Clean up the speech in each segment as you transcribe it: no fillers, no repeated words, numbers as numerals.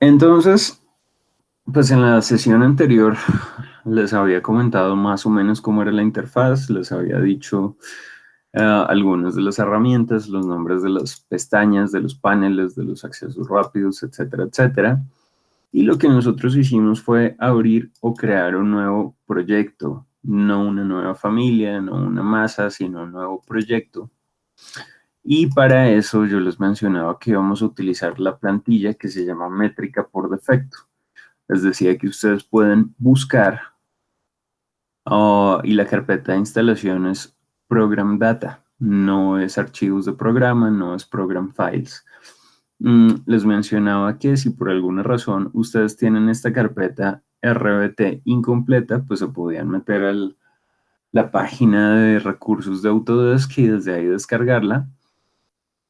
Entonces, pues en la sesión anterior les había comentado más o menos cómo era la interfaz, les había dicho algunas de las herramientas, los nombres de las pestañas, de los paneles, de los accesos rápidos, etcétera, etcétera. Y lo que nosotros hicimos fue abrir o crear un nuevo proyecto, no una nueva familia, no una masa, sino un nuevo proyecto. Y para eso yo les mencionaba que íbamos a utilizar la plantilla que se llama métrica por defecto. Les decía que ustedes pueden buscar y la carpeta de instalación es Program Data, no es archivos de programa, no es Program Files. Les mencionaba que si por alguna razón ustedes tienen esta carpeta RBT incompleta, pues se podían meter a la página de recursos de Autodesk y desde ahí descargarla.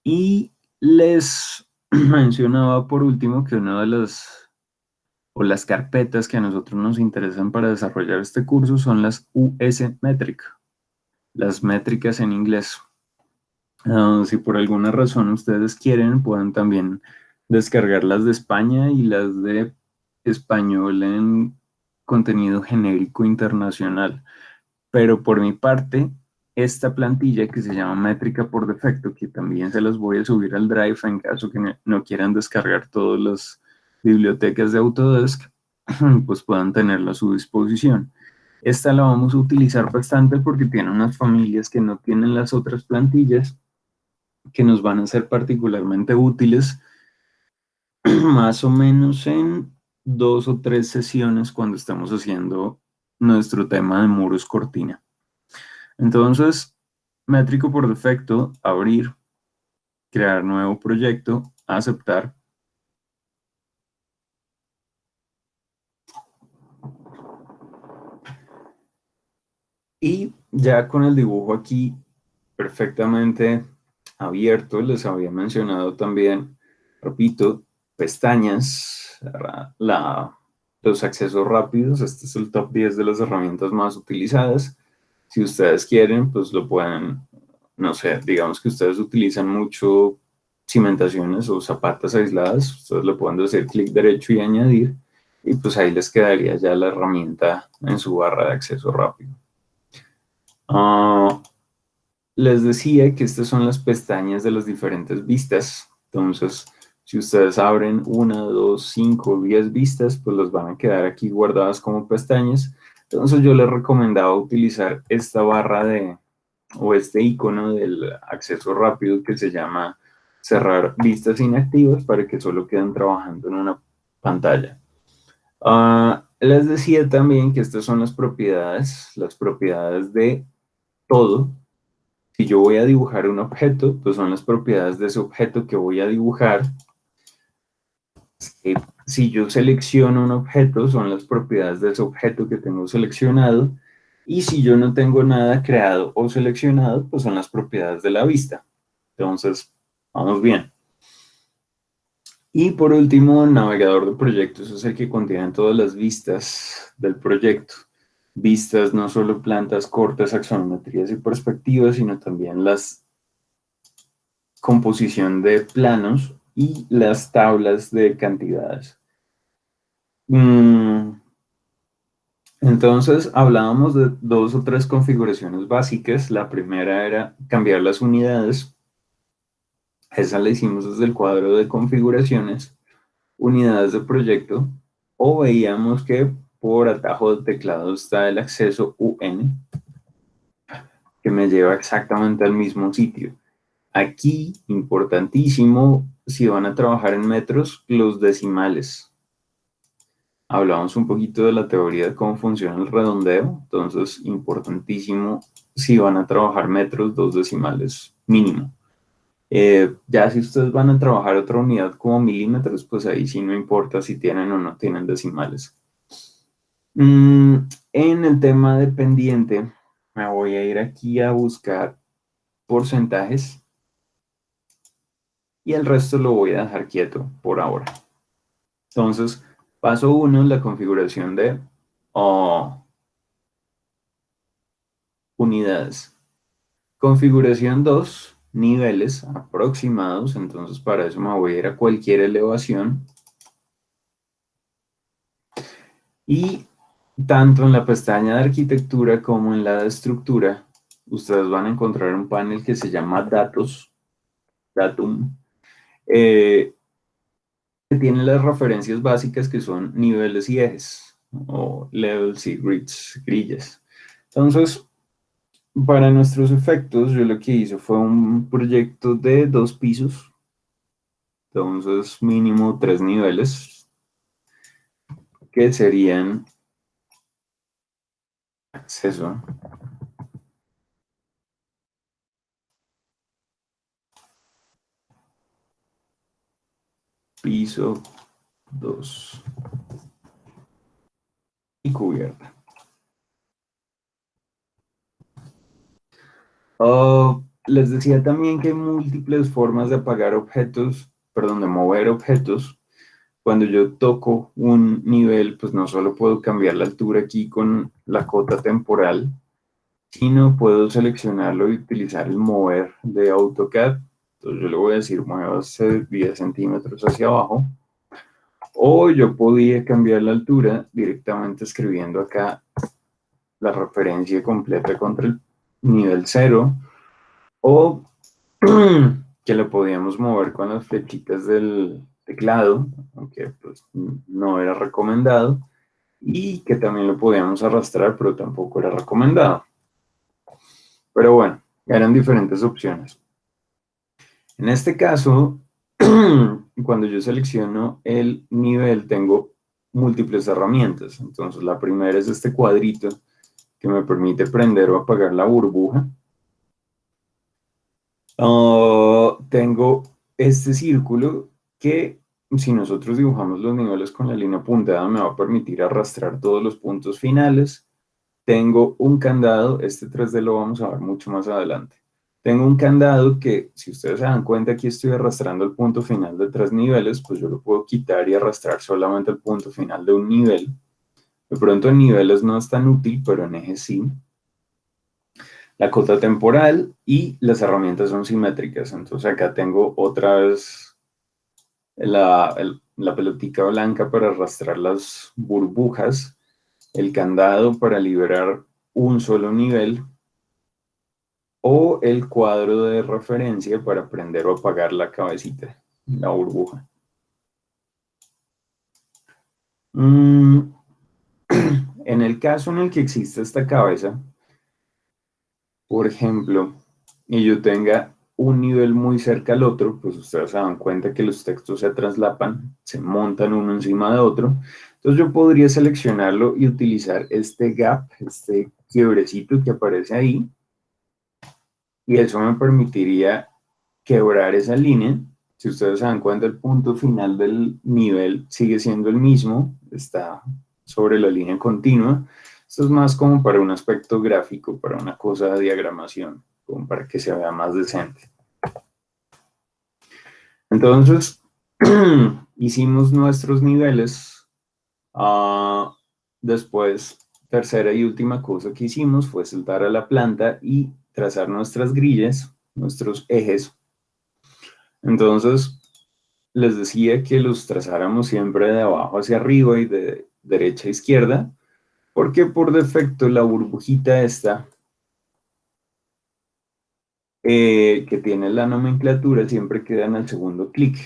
Y les mencionaba por último que una de las carpetas que a nosotros nos interesan para desarrollar este curso son las US Metric, las métricas en inglés. Si por alguna razón ustedes quieren, pueden también descargar las de España y las de español en contenido genérico internacional. Pero por mi parte, esta plantilla que se llama métrica por defecto, que también se las voy a subir al Drive en caso que no quieran descargar todas las bibliotecas de Autodesk, pues puedan tenerla a su disposición. Esta la vamos a utilizar bastante porque tiene unas familias que no tienen las otras plantillas que nos van a ser particularmente útiles más o menos en 2 o 3 sesiones cuando estamos haciendo nuestro tema de muros cortina. Entonces, métrico por defecto, abrir, crear nuevo proyecto, aceptar. Y ya con el dibujo aquí perfectamente abierto, les había mencionado también, repito, pestañas, los accesos rápidos. Este es el top 10 de las herramientas más utilizadas. Si ustedes quieren, pues lo pueden, no sé, digamos que ustedes utilizan mucho cimentaciones o zapatas aisladas, ustedes le pueden hacer clic derecho y añadir, y pues ahí les quedaría ya la herramienta en su barra de acceso rápido. Ah, les decía que estas son las pestañas de las diferentes vistas. Entonces, si ustedes abren 1, 2, 5, 10 vistas, pues las van a quedar aquí guardadas como pestañas. Entonces yo les recomendaba utilizar esta barra o este icono del acceso rápido que se llama cerrar vistas inactivas para que solo queden trabajando en una pantalla. Les decía también que estas son las propiedades de todo. Si yo voy a dibujar un objeto, pues son las propiedades de ese objeto que voy a dibujar. Si yo selecciono un objeto, son las propiedades de ese objeto que tengo seleccionado. Y si yo no tengo nada creado o seleccionado, pues son las propiedades de la vista. Entonces, vamos bien. Y por último, navegador de proyectos es el que contiene todas las vistas del proyecto. Vistas no solo plantas cortas, axonometrías y perspectivas, sino también las composición de planos y las tablas de cantidades. Entonces hablábamos de 2 o 3 configuraciones básicas. La primera era cambiar las unidades. Esa la hicimos desde el cuadro de configuraciones, unidades de proyecto, o veíamos que por atajo de teclado está el acceso UN, que me lleva exactamente al mismo sitio. Aquí, importantísimo, si van a trabajar en metros, los decimales. Hablamos un poquito de la teoría de cómo funciona el redondeo, entonces, importantísimo, si van a trabajar metros, 2 decimales mínimo. Ya si ustedes van a trabajar otra unidad como milímetros, pues ahí sí no importa si tienen o no tienen decimales. En el tema de pendiente, me voy a ir aquí a buscar porcentajes y el resto lo voy a dejar quieto por ahora. Entonces, paso 1, la configuración de unidades. Configuración 2, niveles aproximados. Entonces, para eso me voy a ir a cualquier elevación. Y tanto en la pestaña de arquitectura como en la de estructura, ustedes van a encontrar un panel que se llama Datos, Datum, que tiene las referencias básicas que son niveles y ejes, o levels y grids, grillas. Entonces, para nuestros efectos, yo lo que hice fue un proyecto de 2 pisos, entonces mínimo 3 niveles, que serían acceso, piso 2 y cubierta. Les decía también que hay múltiples formas de apagar objetos, perdón, de mover objetos. Cuando yo toco un nivel, pues no solo puedo cambiar la altura aquí con la cota temporal, sino puedo seleccionarlo y utilizar el mover de AutoCAD. Entonces yo le voy a decir, muévase 10 centímetros hacia abajo. O yo podía cambiar la altura directamente escribiendo acá la referencia completa contra el nivel 0. O que lo podíamos mover con las flechitas del teclado, aunque pues no era recomendado, y que también lo podíamos arrastrar, pero tampoco era recomendado. Pero bueno, eran diferentes opciones. En este caso, cuando yo selecciono el nivel, tengo múltiples herramientas. Entonces, la primera es este cuadrito que me permite prender o apagar la burbuja. Tengo este círculo que, si nosotros dibujamos los niveles con la línea punteada, me va a permitir arrastrar todos los puntos finales. Tengo un candado, este 3D lo vamos a ver mucho más adelante. Tengo un candado que, si ustedes se dan cuenta, aquí estoy arrastrando el punto final de 3 niveles, pues yo lo puedo quitar y arrastrar solamente el punto final de un nivel. De pronto en niveles no es tan útil, pero en ejes sí. La cota temporal y las herramientas son simétricas. Entonces acá tengo otra vez la pelotica blanca para arrastrar las burbujas, el candado para liberar un solo nivel, o el cuadro de referencia para prender o apagar la cabecita, la burbuja. En el caso en el que exista esta cabeza, por ejemplo, y yo tenga un nivel muy cerca al otro, pues ustedes se dan cuenta que los textos se traslapan, se montan uno encima de otro. Entonces yo podría seleccionarlo y utilizar este gap, este quiebrecito que aparece ahí, y eso me permitiría quebrar esa línea. Si ustedes se dan cuenta, el punto final del nivel sigue siendo el mismo, está sobre la línea continua. Esto es más como para un aspecto gráfico, para una cosa de diagramación, como para que se vea más decente. Entonces, hicimos nuestros niveles. Después, tercera y última cosa que hicimos fue saltar a la planta y trazar nuestras grillas, nuestros ejes. Entonces, les decía que los trazáramos siempre de abajo hacia arriba y de derecha a izquierda, porque por defecto la burbujita esta, que tiene la nomenclatura, siempre queda en el segundo clic.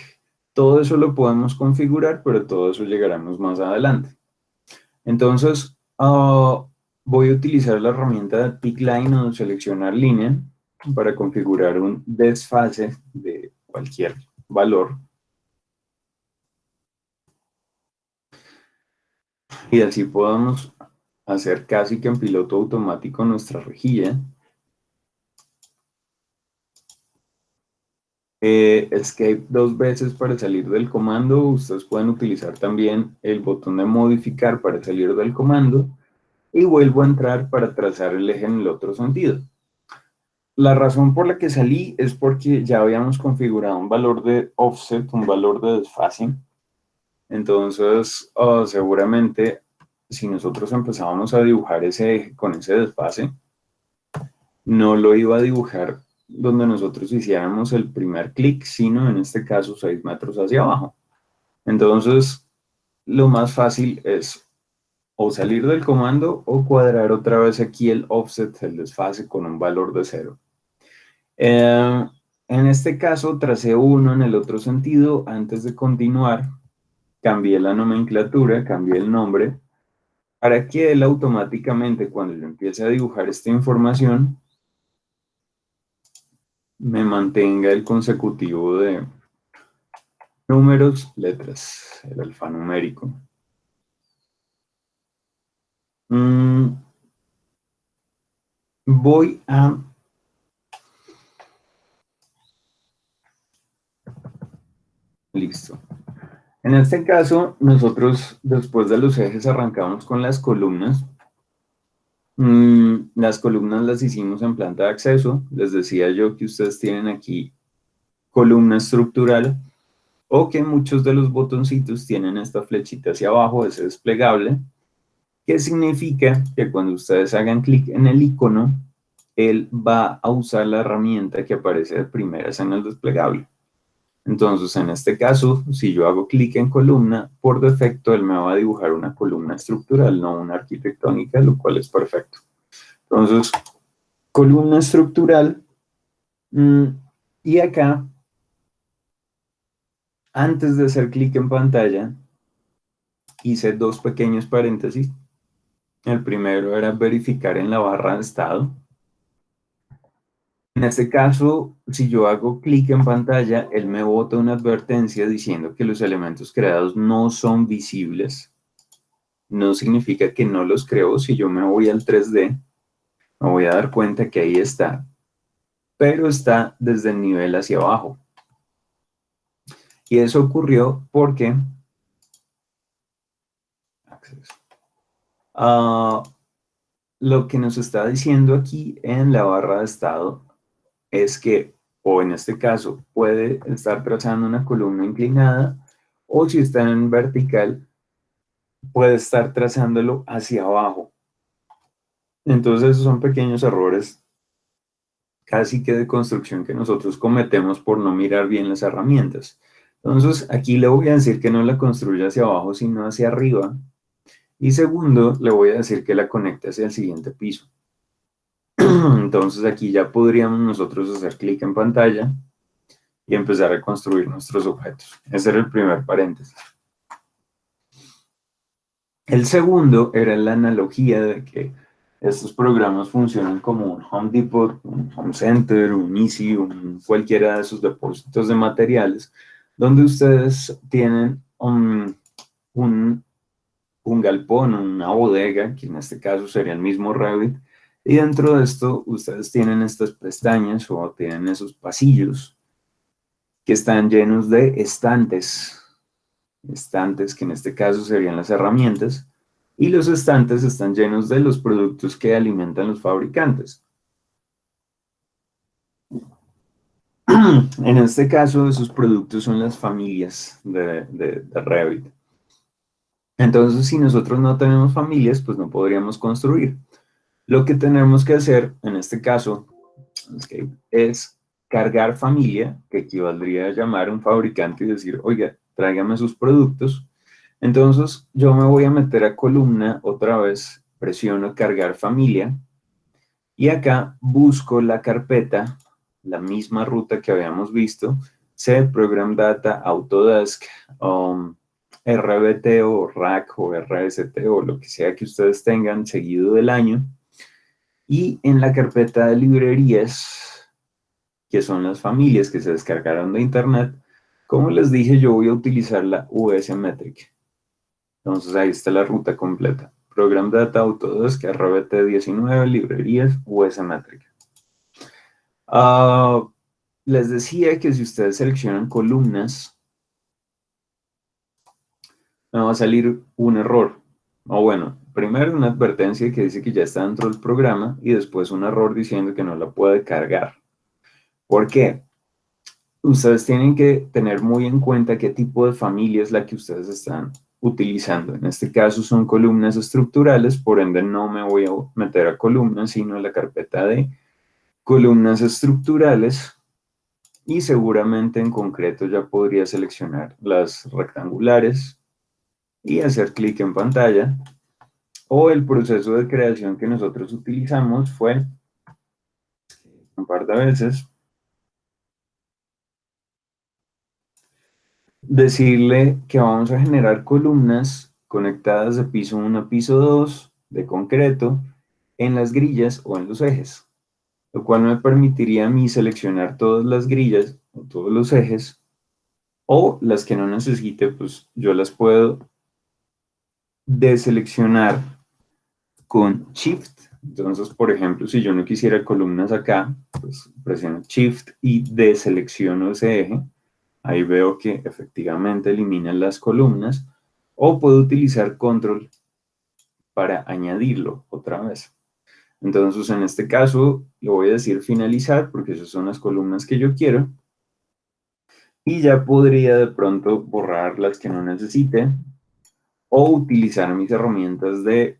Todo eso lo podemos configurar, pero todo eso llegaremos más adelante. Entonces, voy a utilizar la herramienta de Pick Line o seleccionar línea para configurar un desfase de cualquier valor. Y así podamos hacer casi que en piloto automático nuestra rejilla. Escape 2 veces para salir del comando. Ustedes pueden utilizar también el botón de modificar para salir del comando. Y vuelvo a entrar para trazar el eje en el otro sentido. La razón por la que salí es porque ya habíamos configurado un valor de offset, un valor de desfase. Entonces, seguramente, si nosotros empezábamos a dibujar ese eje con ese desfase, no lo iba a dibujar donde nosotros hiciéramos el primer clic, sino en este caso 6 metros hacia abajo. Entonces, lo más fácil es o salir del comando o cuadrar otra vez aquí el offset, el desfase con un valor de 0. En este caso tracé 1 en el otro sentido. Antes de continuar, cambié la nomenclatura, cambié el nombre, para que él automáticamente, cuando yo empiece a dibujar esta información, me mantenga el consecutivo de números, letras, el alfanumérico. Voy a... Listo. En este caso, nosotros después de los ejes arrancamos con las columnas. Las columnas las hicimos en planta de acceso. Les decía yo que ustedes tienen aquí columna estructural, o que muchos de los botoncitos tienen esta flechita hacia abajo, ese desplegable, que significa que cuando ustedes hagan clic en el icono, él va a usar la herramienta que aparece de primeras en el desplegable. Entonces, en este caso, si yo hago clic en columna, por defecto él me va a dibujar una columna estructural, no una arquitectónica, lo cual es perfecto. Entonces, columna estructural, y acá, antes de hacer clic en pantalla, hice dos pequeños paréntesis. El primero era verificar en la barra de estado. En este caso, si yo hago clic en pantalla, él me bota una advertencia diciendo que los elementos creados no son visibles. No significa que no los creo. Si yo me voy al 3D, me voy a dar cuenta que ahí está, pero está desde el nivel hacia abajo. Y eso ocurrió porque lo que nos está diciendo aquí en la barra de estado es que, o en este caso, puede estar trazando una columna inclinada, o si está en vertical, puede estar trazándolo hacia abajo. Entonces, esos son pequeños errores casi que de construcción que nosotros cometemos por no mirar bien las herramientas. Entonces, aquí le voy a decir que no la construya hacia abajo, sino hacia arriba. Y segundo, le voy a decir que la conecte hacia el siguiente piso. Entonces, aquí ya podríamos nosotros hacer clic en pantalla y empezar a construir nuestros objetos. Ese era el primer paréntesis. El segundo era la analogía de que estos programas funcionan como un Home Depot, un Home Center, un Easy, cualquiera de sus depósitos de materiales, donde ustedes tienen un galpón, una bodega, que en este caso sería el mismo Revit, y dentro de esto ustedes tienen estas pestañas o tienen esos pasillos que están llenos de estantes que en este caso serían las herramientas, y los estantes están llenos de los productos que alimentan los fabricantes. En este caso, esos productos son las familias de Revit. Entonces, si nosotros no tenemos familias, pues no podríamos construir. Lo que tenemos que hacer, en este caso, es cargar familia, que equivaldría a llamar a un fabricante y decir, oiga, tráigame sus productos. Entonces, yo me voy a meter a columna otra vez, presiono cargar familia, y acá busco la carpeta, la misma ruta que habíamos visto, C, Program Data, Autodesk, RBT o RAC o RST o lo que sea que ustedes tengan seguido del año. Y en la carpeta de librerías, que son las familias que se descargaron de internet, como les dije, yo voy a utilizar la US Metric. Entonces ahí está la ruta completa. Program Data, Autodesk, RBT 19, librerías, US Metric. Les decía que si ustedes seleccionan columnas, me va a salir un error. O bueno, primero una advertencia que dice que ya está dentro del programa y después un error diciendo que no la puede cargar. ¿Por qué? Ustedes tienen que tener muy en cuenta qué tipo de familia es la que ustedes están utilizando. En este caso son columnas estructurales, por ende no me voy a meter a columnas, sino a la carpeta de columnas estructurales, y seguramente en concreto ya podría seleccionar las rectangulares y hacer clic en pantalla O el proceso de creación que nosotros utilizamos fue un par de veces decirle que vamos a generar columnas conectadas de piso 1 a piso 2 de concreto en las grillas o en los ejes, lo cual me permitiría a mí seleccionar todas las grillas o todos los ejes, o las que no necesite, pues yo las puedo deseleccionar con Shift. Entonces, por ejemplo, si yo no quisiera columnas acá, pues presiono Shift y deselecciono ese eje. Ahí veo que efectivamente eliminan las columnas, o puedo utilizar Control para añadirlo otra vez. Entonces, en este caso, le voy a decir finalizar, porque esas son las columnas que yo quiero, y ya podría de pronto borrar las que no necesite, o utilizar mis herramientas de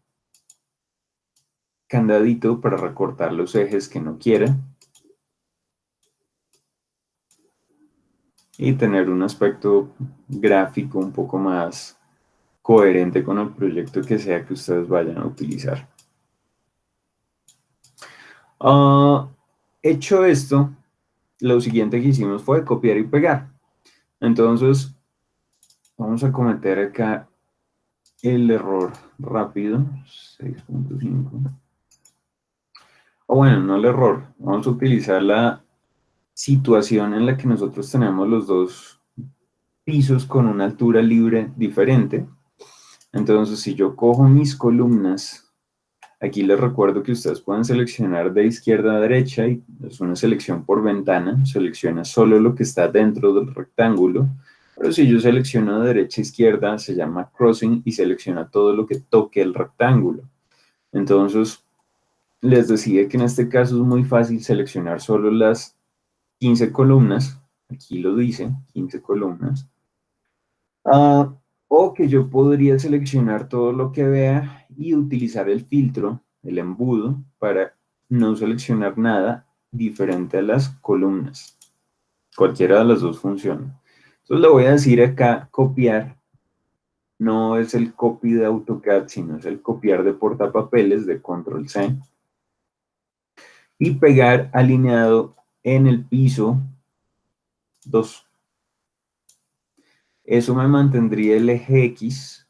candadito para recortar los ejes que no quiera, y tener un aspecto gráfico un poco más coherente con el proyecto que sea que ustedes vayan a utilizar. Hecho esto, lo siguiente que hicimos fue copiar y pegar. Entonces, vamos a cometer acá el error rápido, 6.5. O bueno, no el error, vamos a utilizar la situación en la que nosotros tenemos los dos pisos con una altura libre diferente. Entonces, si yo cojo mis columnas, aquí les recuerdo que ustedes pueden seleccionar de izquierda a derecha y es una selección por ventana, selecciona solo lo que está dentro del rectángulo, pero si yo selecciono de derecha a izquierda se llama crossing y selecciona todo lo que toque el rectángulo. Entonces, les decía que en este caso es muy fácil seleccionar solo las 15 columnas, aquí lo dice, 15 columnas, o que yo podría seleccionar todo lo que vea y utilizar el filtro, el embudo, para no seleccionar nada diferente a las columnas. Cualquiera de las dos funciona. Entonces le voy a decir acá copiar, no es el copy de AutoCAD, sino es el copiar de portapapeles de Control C, y pegar alineado en el piso 2. Eso me mantendría el eje X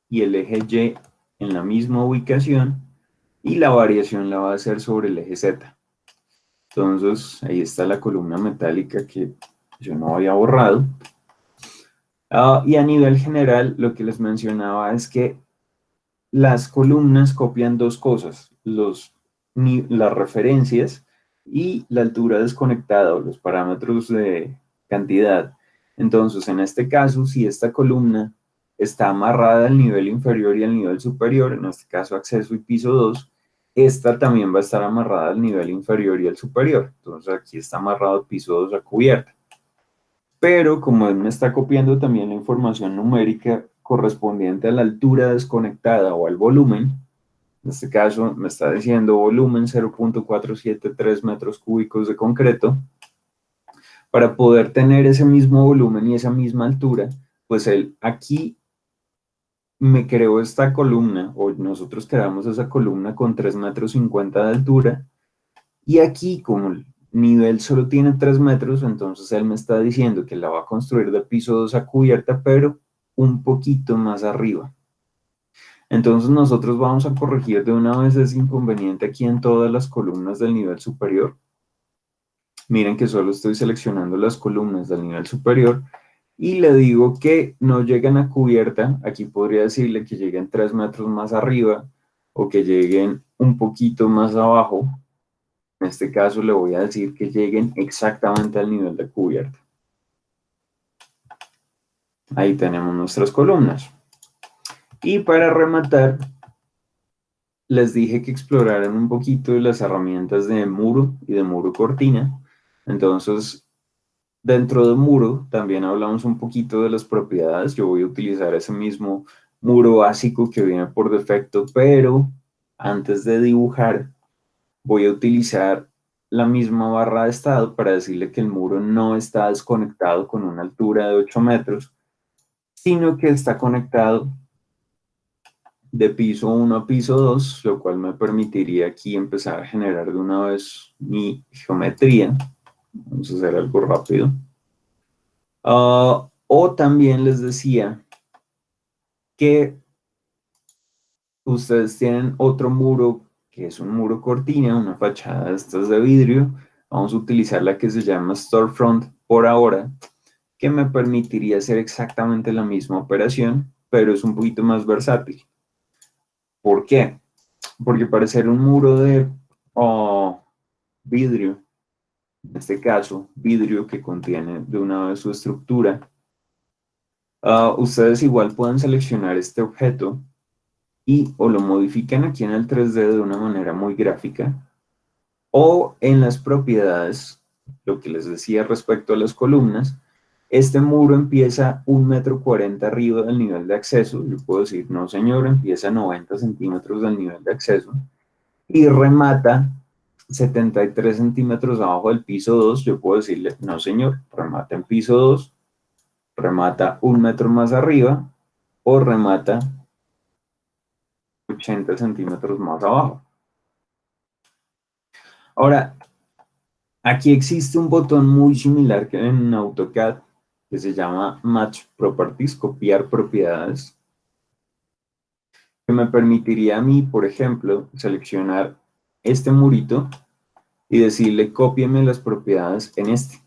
y el eje Y en la misma ubicación, y la variación la va a hacer sobre el eje Z. Entonces, ahí está la columna metálica que yo no había borrado. Y a nivel general, lo que les mencionaba es que las columnas copian dos cosas, las referencias y la altura desconectada o los parámetros de cantidad. Entonces, en este caso, si esta columna está amarrada al nivel inferior y al nivel superior, en este caso acceso y piso 2, esta también va a estar amarrada al nivel inferior y al superior. Entonces, aquí está amarrado el piso 2 a cubierta. Pero como él me está copiando también la información numérica correspondiente a la altura desconectada o al volumen, en este caso me está diciendo volumen 0.473 metros cúbicos de concreto, para poder tener ese mismo volumen y esa misma altura, pues él aquí me creó esta columna, o nosotros creamos esa columna con 3,50 metros de altura, y aquí como el nivel solo tiene 3 metros, entonces él me está diciendo que la va a construir de piso 2 a cubierta, pero un poquito más arriba. Entonces nosotros vamos a corregir de una vez ese inconveniente aquí en todas las columnas del nivel superior. Miren que solo estoy seleccionando las columnas del nivel superior y le digo que no lleguen a cubierta. Aquí podría decirle que lleguen 3 metros más arriba o que lleguen un poquito más abajo. En este caso le voy a decir que lleguen exactamente al nivel de cubierta. Ahí tenemos nuestras columnas. Y para rematar, les dije que exploraran un poquito las herramientas de muro y de muro cortina. Entonces, dentro de muro también hablamos un poquito de las propiedades. Yo voy a utilizar ese mismo muro básico que viene por defecto, pero antes de dibujar voy a utilizar la misma barra de estado para decirle que el muro no está desconectado con una altura de 8 metros, sino que está conectado de piso 1 a piso 2, lo cual me permitiría aquí empezar a generar de una vez mi geometría. Vamos a hacer algo rápido. O también les decía que ustedes tienen otro muro, que es un muro cortina, una fachada de estas de vidrio. Vamos a utilizar la que se llama storefront por ahora, que me permitiría hacer exactamente la misma operación, pero es un poquito más versátil. ¿Por qué? Porque para hacer un muro de vidrio, en este caso, vidrio que contiene de una vez su estructura, ustedes igual pueden seleccionar este objeto y o lo modifican aquí en el 3D de una manera muy gráfica, o en las propiedades, lo que les decía respecto a las columnas, este muro empieza 1,40 m arriba del nivel de acceso. Yo puedo decir, no señor, empieza a 90 centímetros del nivel de acceso y remata 73 centímetros abajo del piso 2. Yo puedo decirle, no señor, remata en piso 2, remata 1 m más arriba o remata 80 centímetros más abajo. Ahora, aquí existe un botón muy similar que en AutoCAD que se llama Match Properties, copiar propiedades, que me permitiría a mí, por ejemplo, seleccionar este murito y decirle cópieme las propiedades en este.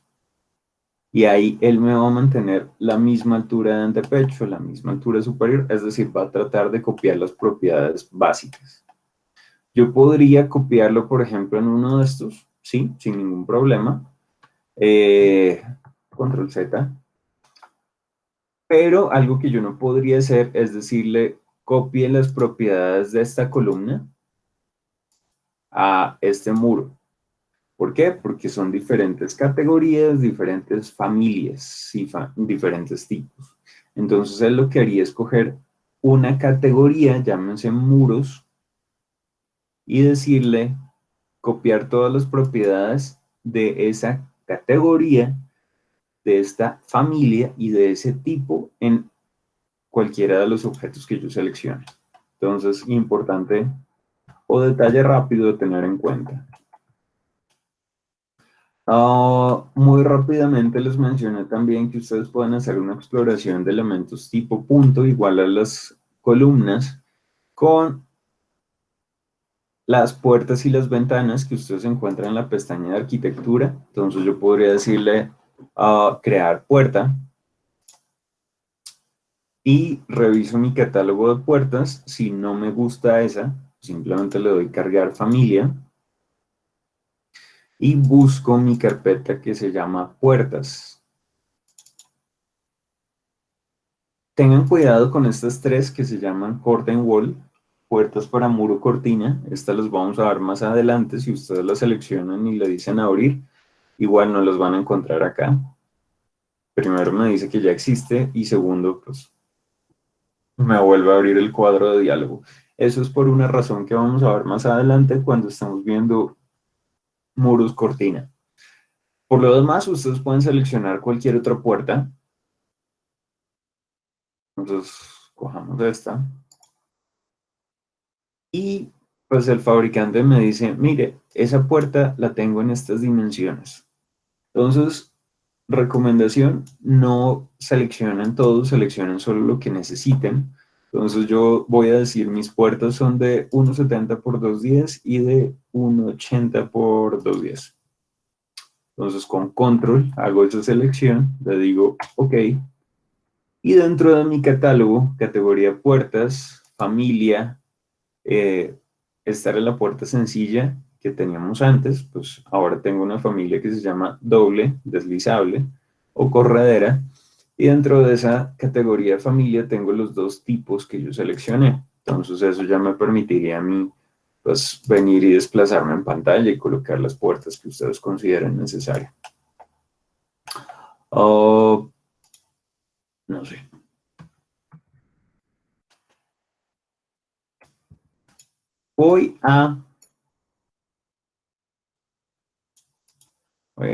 Y ahí él me va a mantener la misma altura de antepecho, la misma altura superior, es decir, va a tratar de copiar las propiedades básicas. Yo podría copiarlo, por ejemplo, en uno de estos, sí, sin ningún problema. Control Z. Pero algo que yo no podría hacer es decirle copie las propiedades de esta columna a este muro. ¿Por qué? Porque son diferentes categorías, diferentes familias y diferentes tipos. Entonces él lo que haría es coger una categoría, llámense muros, y decirle copiar todas las propiedades de esa categoría, de esta familia y de ese tipo en cualquiera de los objetos que yo seleccione. Entonces, importante o detalle rápido de tener en cuenta. Muy rápidamente les mencioné también que ustedes pueden hacer una exploración de elementos tipo punto igual a las columnas con las puertas y las ventanas que ustedes encuentran en la pestaña de arquitectura. Entonces yo podría decirle crear puerta y reviso mi catálogo de puertas. Si no me gusta esa, simplemente le doy cargar familia y busco mi carpeta que se llama puertas. Tengan cuidado con estas tres que se llaman curtain wall, puertas para muro cortina. Estas las vamos a ver más adelante. Si ustedes las seleccionan y le dicen abrir, igual no las van a encontrar acá. Primero me dice que ya existe y segundo, pues me vuelve a abrir el cuadro de diálogo. Eso es por una razón que vamos a ver más adelante cuando estamos viendo muros cortina. Por lo demás, ustedes pueden seleccionar cualquier otra puerta. Entonces, cojamos esta. Y pues el fabricante me dice, mire, esa puerta la tengo en estas dimensiones. Entonces, recomendación, no seleccionen todo, seleccionen solo lo que necesiten. Entonces yo voy a decir, mis puertas son de 1,70 por 2,10 y de 1,80 por 2,10. Entonces con control hago esa selección, le digo OK. Y dentro de mi catálogo, categoría puertas, familia, estar en la puerta sencilla que teníamos antes, pues ahora tengo una familia que se llama doble, deslizable o corredera. Y dentro de esa categoría de familia tengo los dos tipos que yo seleccioné. Entonces eso ya me permitiría a mí pues venir y desplazarme en pantalla y colocar las puertas que ustedes consideren necesarias. No sé. Voy a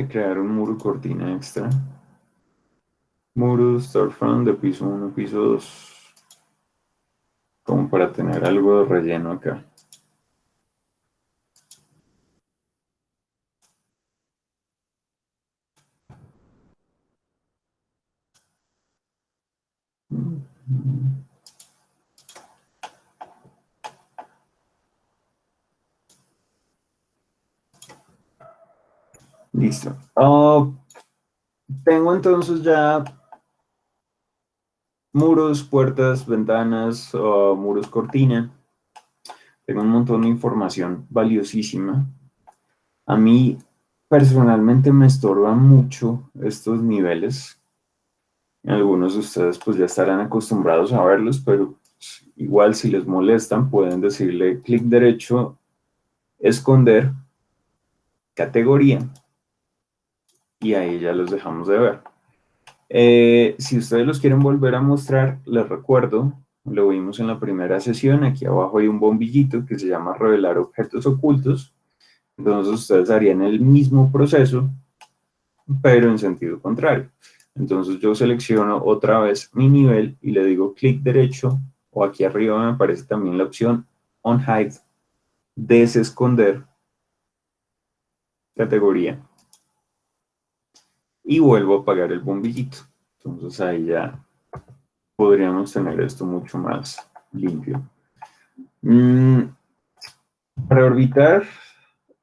crear un muro cortina extra. Muro storefront de piso 1, piso 2. como para tener algo de relleno acá. Listo. Tengo entonces ya muros, puertas, ventanas, muros cortina. Tengo un montón de información valiosísima. A mí personalmente me estorban mucho estos niveles. Algunos de ustedes pues ya estarán acostumbrados a verlos, pero igual si les molestan pueden decirle clic derecho, esconder, categoría, y ahí ya los dejamos de ver. Si ustedes los quieren volver a mostrar, les recuerdo, lo vimos en la primera sesión, aquí abajo hay un bombillito que se llama revelar objetos ocultos. Entonces ustedes harían el mismo proceso, pero en sentido contrario. Entonces yo selecciono otra vez mi nivel y le digo clic derecho, o aquí arriba me aparece también la opción on hide, desesconder, categoría, y vuelvo a apagar el bombillito. Entonces ahí ya podríamos tener esto mucho más limpio. Para orbitar,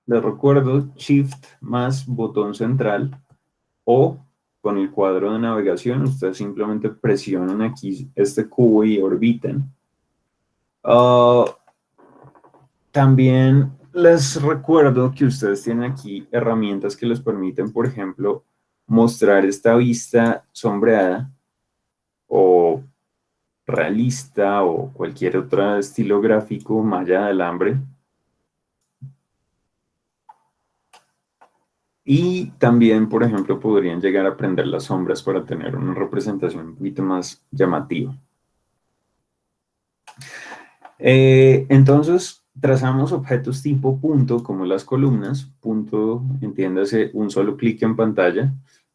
les recuerdo Shift más botón central, o con el cuadro de navegación, ustedes simplemente presionan aquí este cubo y orbitan. También les recuerdo que ustedes tienen aquí herramientas que les permiten, por ejemplo, mostrar esta vista sombreada o realista o cualquier otro estilo gráfico, malla de alambre. Y también, por ejemplo, podrían llegar a prender las sombras para tener una representación un poquito más llamativa. Entonces, trazamos objetos tipo punto, como las columnas. Punto, entiéndase, un solo clic en pantalla,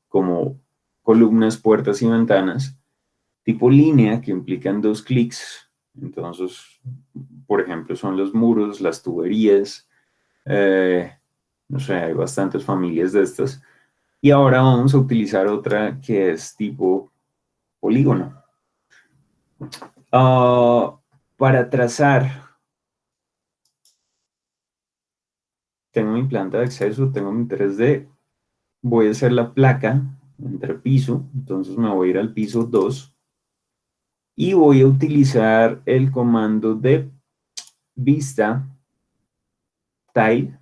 como columnas, puertas y ventanas. Tipo línea, que implican dos clics. Entonces, por ejemplo, son los muros, las tuberías. No sé, hay bastantes familias de estas. Y ahora vamos a utilizar otra que es tipo polígono. Para trazar, tengo mi planta de acceso, tengo mi 3D, voy a hacer la placa entre piso, entonces me voy a ir al piso 2 y voy a utilizar el comando de vista tile,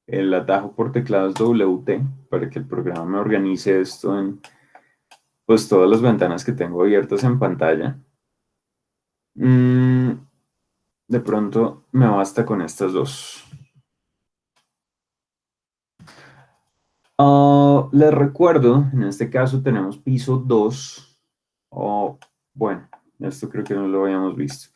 el atajo por teclados WT, para que el programa me organice esto en pues todas las ventanas que tengo abiertas en pantalla. De pronto me basta con estas dos. Les recuerdo, en este caso tenemos piso 2. Bueno, esto creo que no lo habíamos visto.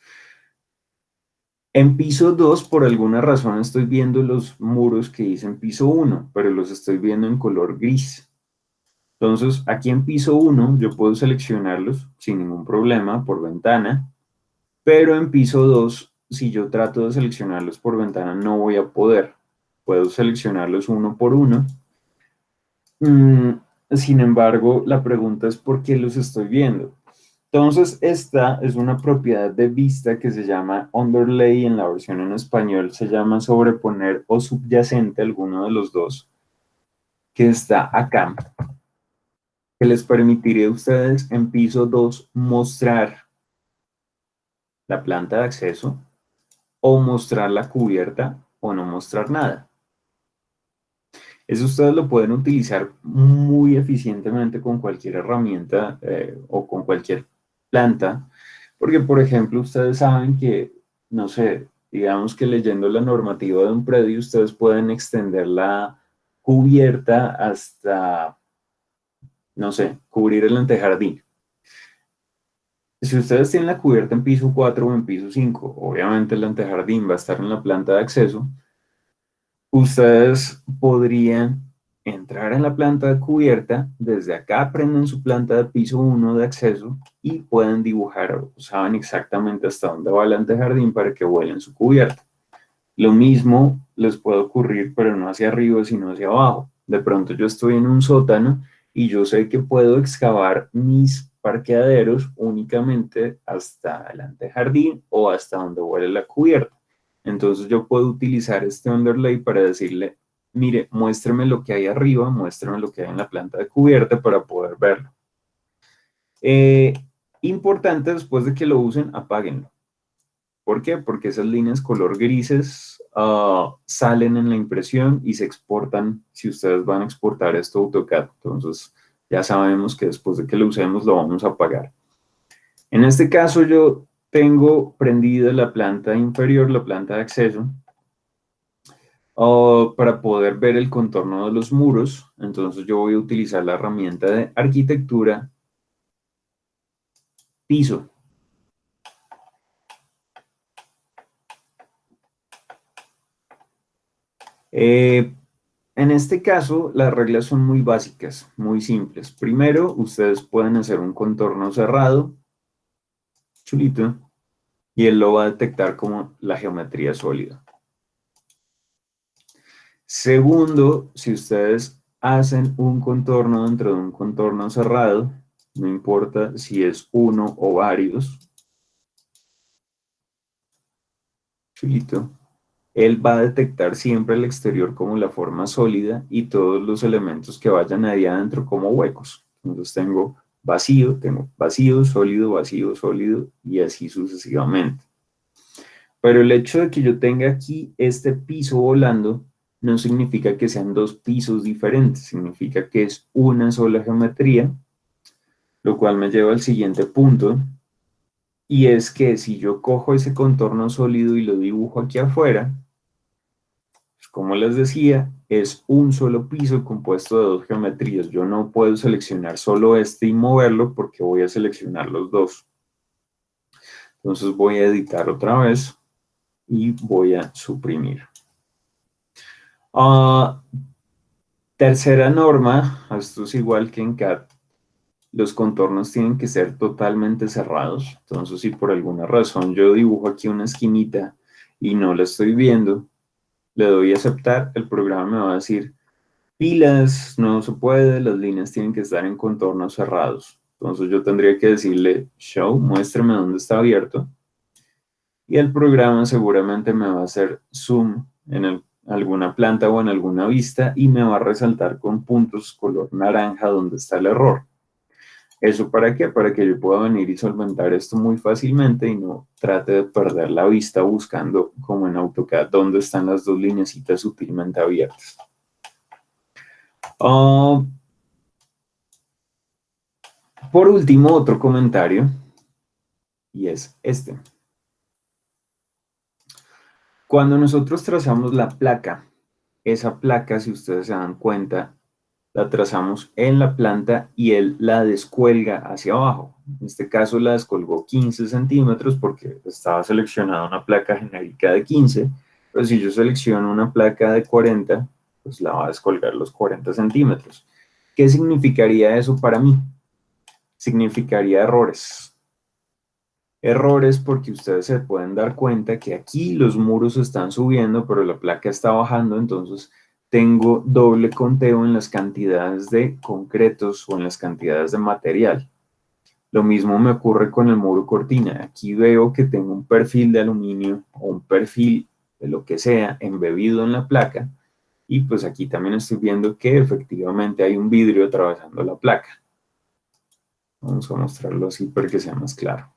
En piso 2, por alguna razón, estoy viendo los muros que dicen piso 1, pero los estoy viendo en color gris. Entonces, aquí en piso 1 yo puedo seleccionarlos sin ningún problema por ventana, pero en piso 2, si yo trato de seleccionarlos por ventana, no voy a poder. Puedo seleccionarlos uno por uno. Sin embargo, la pregunta es ¿por qué los estoy viendo? Entonces, esta es una propiedad de vista que se llama underlay, en la versión en español se llama sobreponer o subyacente, alguno de los dos, que está acá, que les permitiría a ustedes en piso 2 mostrar la planta de acceso o mostrar la cubierta o no mostrar nada. Eso ustedes lo pueden utilizar muy eficientemente con cualquier herramienta o con cualquier planta, porque por ejemplo ustedes saben que, no sé, digamos que leyendo la normativa de un predio ustedes pueden extender la cubierta hasta, no sé, cubrir el antejardín. Si ustedes tienen la cubierta en piso 4 o en piso 5, obviamente el antejardín va a estar en la planta de acceso, ustedes podrían entrar en la planta de cubierta, desde acá prenden su planta de piso 1 de acceso y pueden dibujar, saben exactamente hasta dónde va el antejardín para que vuelen su cubierta. Lo mismo les puede ocurrir, pero no hacia arriba, sino hacia abajo. De pronto yo estoy en un sótano y yo sé que puedo excavar mis parqueaderos únicamente hasta el antejardín o hasta donde huele la cubierta. Entonces yo puedo utilizar este underlay para decirle, mire, muéstreme lo que hay arriba, muéstreme lo que hay en la planta de cubierta para poder verlo. Importante, después de que lo usen, apáguenlo. ¿Por qué? Porque esas líneas color grises salen en la impresión y se exportan si ustedes van a exportar esto a AutoCAD. Entonces ya sabemos que después de que lo usemos lo vamos a apagar. En este caso yo tengo prendida la planta inferior, la planta de acceso, para poder ver el contorno de los muros. Entonces yo voy a utilizar la herramienta de arquitectura piso. En este caso, las reglas son muy básicas, muy simples. Primero, ustedes pueden hacer un contorno cerrado, chulito, y él lo va a detectar como la geometría sólida. Segundo, si ustedes hacen un contorno dentro de un contorno cerrado, no importa si es uno o varios, chulito, él va a detectar siempre el exterior como la forma sólida y todos los elementos que vayan ahí adentro como huecos. Entonces tengo vacío, sólido y así sucesivamente. Pero el hecho de que yo tenga aquí este piso volando no significa que sean dos pisos diferentes, significa que es una sola geometría, lo cual me lleva al siguiente punto, y es que si yo cojo ese contorno sólido y lo dibujo aquí afuera, como les decía, es un solo piso compuesto de dos geometrías. Yo no puedo seleccionar solo este y moverlo porque voy a seleccionar los dos. Entonces voy a editar otra vez y voy a suprimir. Tercera norma, esto es igual que en CAD, los contornos tienen que ser totalmente cerrados. Entonces si por alguna razón yo dibujo aquí una esquinita y no la estoy viendo, le doy a aceptar, el programa me va a decir, pilas, no se puede, las líneas tienen que estar en contornos cerrados. Entonces yo tendría que decirle, show, muéstrame dónde está abierto. Y el programa seguramente me va a hacer zoom en alguna planta o en alguna vista y me va a resaltar con puntos color naranja donde está el error. ¿Eso para qué? Para que yo pueda venir y solventar esto muy fácilmente y no trate de perder la vista buscando, como en AutoCAD, dónde están las dos lineecitas sutilmente abiertas. Por último, otro comentario, y es este. Cuando nosotros trazamos la placa, esa placa, si ustedes se dan cuenta, la trazamos en la planta y él la descuelga hacia abajo. En este caso la descolgó 15 centímetros porque estaba seleccionada una placa genérica de 15, pero si yo selecciono una placa de 40, pues la va a descolgar los 40 centímetros. ¿Qué significaría eso para mí? Significaría errores. Errores porque ustedes se pueden dar cuenta que aquí los muros están subiendo, pero la placa está bajando, entonces tengo doble conteo en las cantidades de concretos o en las cantidades de material. Lo mismo me ocurre con el muro cortina. Aquí veo que tengo un perfil de aluminio o un perfil de lo que sea embebido en la placa y pues aquí también estoy viendo que efectivamente hay un vidrio atravesando la placa. Vamos a mostrarlo así para que sea más claro.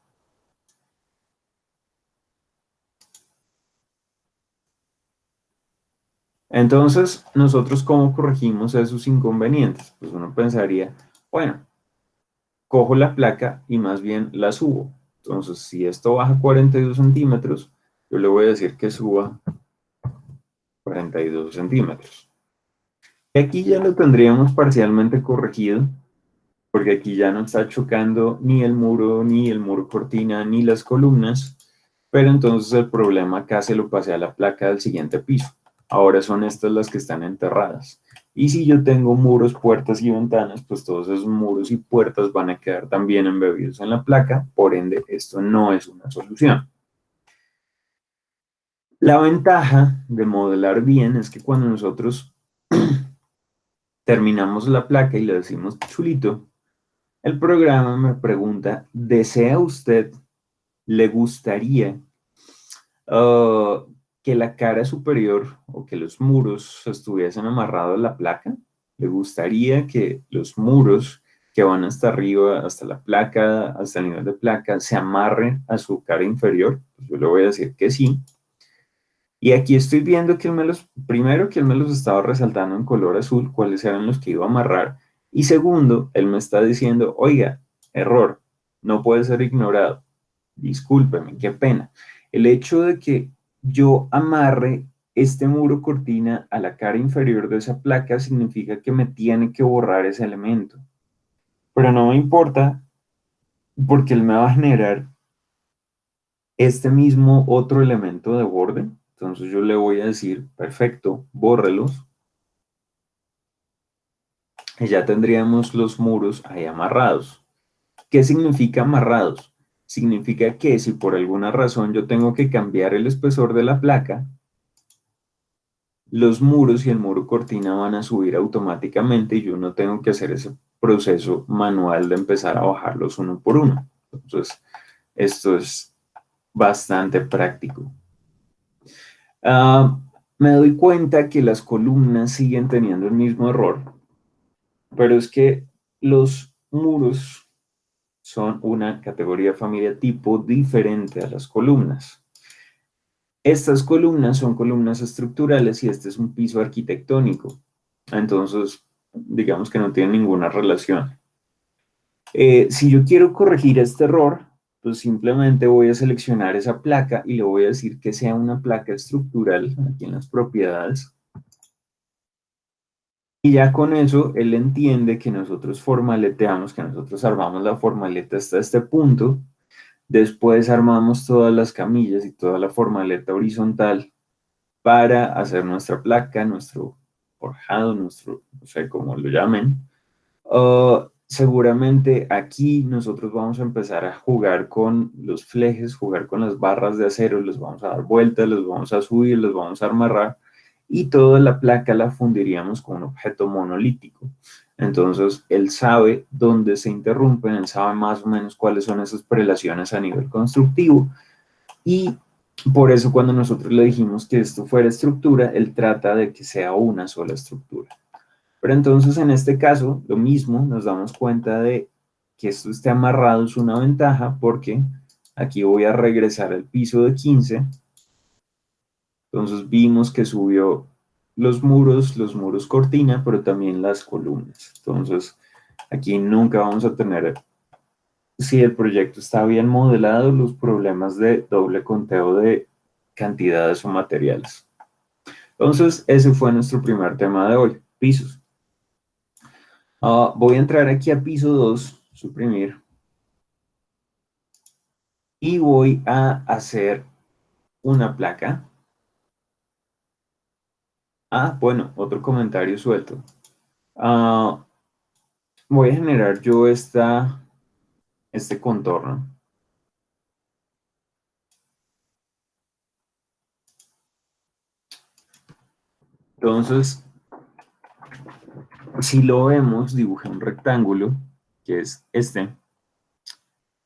Entonces, nosotros ¿cómo corregimos esos inconvenientes? Pues uno pensaría, bueno, cojo la placa y más bien la subo. Entonces, si esto baja 42 centímetros, yo le voy a decir que suba 42 centímetros. Y aquí ya lo tendríamos parcialmente corregido, porque aquí ya no está chocando ni el muro cortina, ni las columnas, pero entonces el problema acá se lo pasé a la placa del siguiente piso. Ahora son estas las que están enterradas. Y si yo tengo muros, puertas y ventanas, pues todos esos muros y puertas van a quedar también embebidos en la placa, por ende esto no es una solución. La ventaja de modelar bien es que cuando nosotros terminamos la placa y le decimos chulito, el programa me pregunta, ¿desea usted, le gustaría que la cara superior o que los muros estuviesen amarrados a la placa? ¿Le gustaría que los muros que van hasta arriba, hasta la placa, hasta el nivel de placa, se amarren a su cara inferior? Pues yo le voy a decir que sí. Y aquí estoy viendo que primero que él me los estaba resaltando en color azul, cuáles eran los que iba a amarrar. Y segundo, él me está diciendo, oiga, error, no puede ser ignorado. Discúlpeme, qué pena. El hecho de que yo amarre este muro cortina a la cara inferior de esa placa significa que me tiene que borrar ese elemento. Pero no me importa porque él me va a generar este mismo otro elemento de borde. Entonces yo le voy a decir, perfecto, bórrelos. Y ya tendríamos los muros ahí amarrados. ¿Qué significa amarrados? Significa que si por alguna razón yo tengo que cambiar el espesor de la placa, los muros y el muro cortina van a subir automáticamente y yo no tengo que hacer ese proceso manual de empezar a bajarlos uno por uno. Entonces, esto es bastante práctico. Me doy cuenta que las columnas siguen teniendo el mismo error, pero es que los muros son una categoría familia tipo diferente a las columnas. Estas columnas son columnas estructurales y este es un piso arquitectónico. Entonces, digamos que no tienen ninguna relación. Si yo quiero corregir este error, pues simplemente voy a seleccionar esa placa y le voy a decir que sea una placa estructural aquí en las propiedades. Y ya con eso, él entiende que nosotros formaleteamos, que nosotros armamos la formaleta hasta este punto. Después armamos todas las camillas y toda la formaleta horizontal para hacer nuestra placa, nuestro forjado, nuestro, no sé cómo lo llamen. Seguramente aquí nosotros vamos a empezar a jugar con los flejes, jugar con las barras de acero, los vamos a dar vueltas, los vamos a subir, los vamos a amarrar y toda la placa la fundiríamos con un objeto monolítico. Entonces, él sabe dónde se interrumpen, él sabe más o menos cuáles son esas prelaciones a nivel constructivo y por eso cuando nosotros le dijimos que esto fuera estructura, él trata de que sea una sola estructura. Pero entonces en este caso, lo mismo, nos damos cuenta de que esto esté amarrado es una ventaja porque aquí voy a regresar al piso de 15. Entonces vimos que subió los muros cortina, pero también las columnas. Entonces aquí nunca vamos a tener, si el proyecto está bien modelado, los problemas de doble conteo de cantidades o materiales. Entonces ese fue nuestro primer tema de hoy, pisos. Voy a entrar aquí a piso 2, suprimir, y voy a hacer una placa. Bueno, otro comentario suelto. Voy a generar yo este contorno. Entonces, si lo vemos, dibujé un rectángulo, que es este,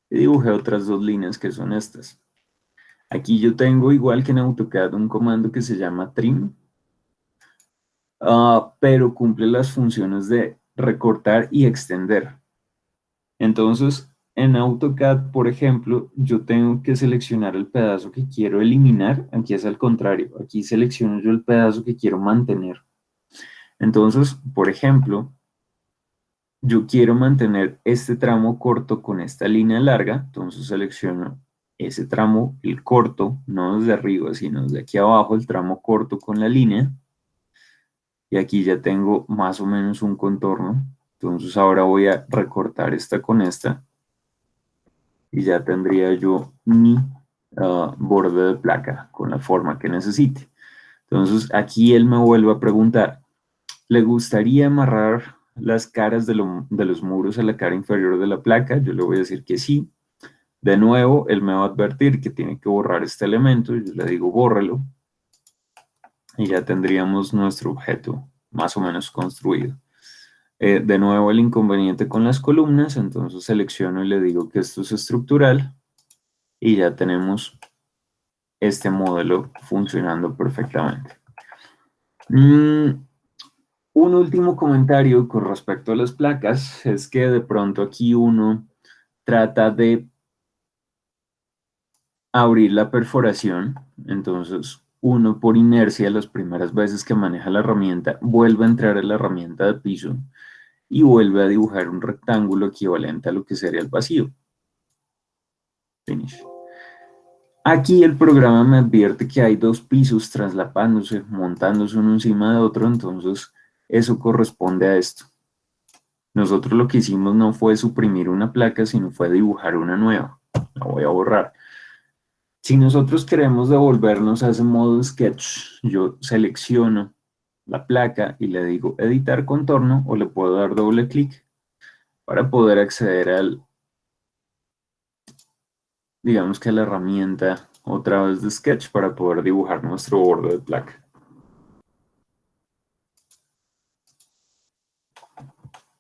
y dibujé otras dos líneas que son estas. Aquí yo tengo, igual que en AutoCAD, un comando que se llama trim, pero cumple las funciones de recortar y extender. Entonces, en AutoCAD, por ejemplo, yo tengo que seleccionar el pedazo que quiero eliminar. Aquí es al contrario, aquí selecciono yo el pedazo que quiero mantener. Entonces, por ejemplo, yo quiero mantener este tramo corto con esta línea larga, entonces selecciono ese tramo, el corto, no desde arriba, sino desde aquí abajo, el tramo corto con la línea. Y aquí ya tengo más o menos un contorno. Entonces ahora voy a recortar esta con esta. Y ya tendría yo mi borde de placa con la forma que necesite. Entonces aquí él me vuelve a preguntar, ¿Le gustaría amarrar las caras de los muros a la cara inferior de la placa? Yo le voy a decir que sí. De nuevo, él me va a advertir que tiene que borrar este elemento. Yo le digo bórralo. Y ya tendríamos nuestro objeto más o menos construido. De nuevo el inconveniente con las columnas, entonces selecciono y le digo que esto es estructural y ya tenemos este modelo funcionando perfectamente. Un último comentario con respecto a las placas es que de pronto aquí uno trata de abrir la perforación, entonces uno por inercia las primeras veces que maneja la herramienta vuelve a entrar a la herramienta de piso y vuelve a dibujar un rectángulo equivalente a lo que sería el vacío. Finish. Aquí el programa me advierte que hay dos pisos traslapándose, montándose uno encima de otro, entonces eso corresponde a esto. Nosotros lo que hicimos no fue suprimir una placa, sino fue dibujar una nueva. La voy a borrar. Si nosotros queremos devolvernos a ese modo sketch, yo selecciono la placa y le digo editar contorno o le puedo dar doble clic para poder acceder al, digamos que a la herramienta otra vez de sketch para poder dibujar nuestro borde de placa.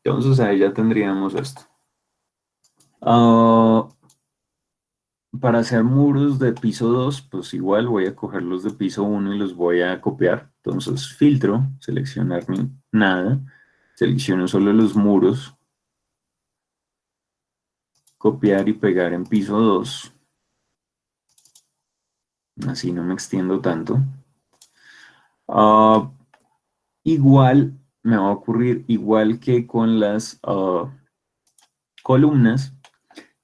Entonces ahí ya tendríamos esto. Para hacer muros de piso 2, pues igual voy a coger los de piso 1 y los voy a copiar. Entonces filtro, seleccionar nada, selecciono solo los muros, copiar y pegar en piso 2. Así no me extiendo tanto. Ah, igual me va a ocurrir igual que con las columnas,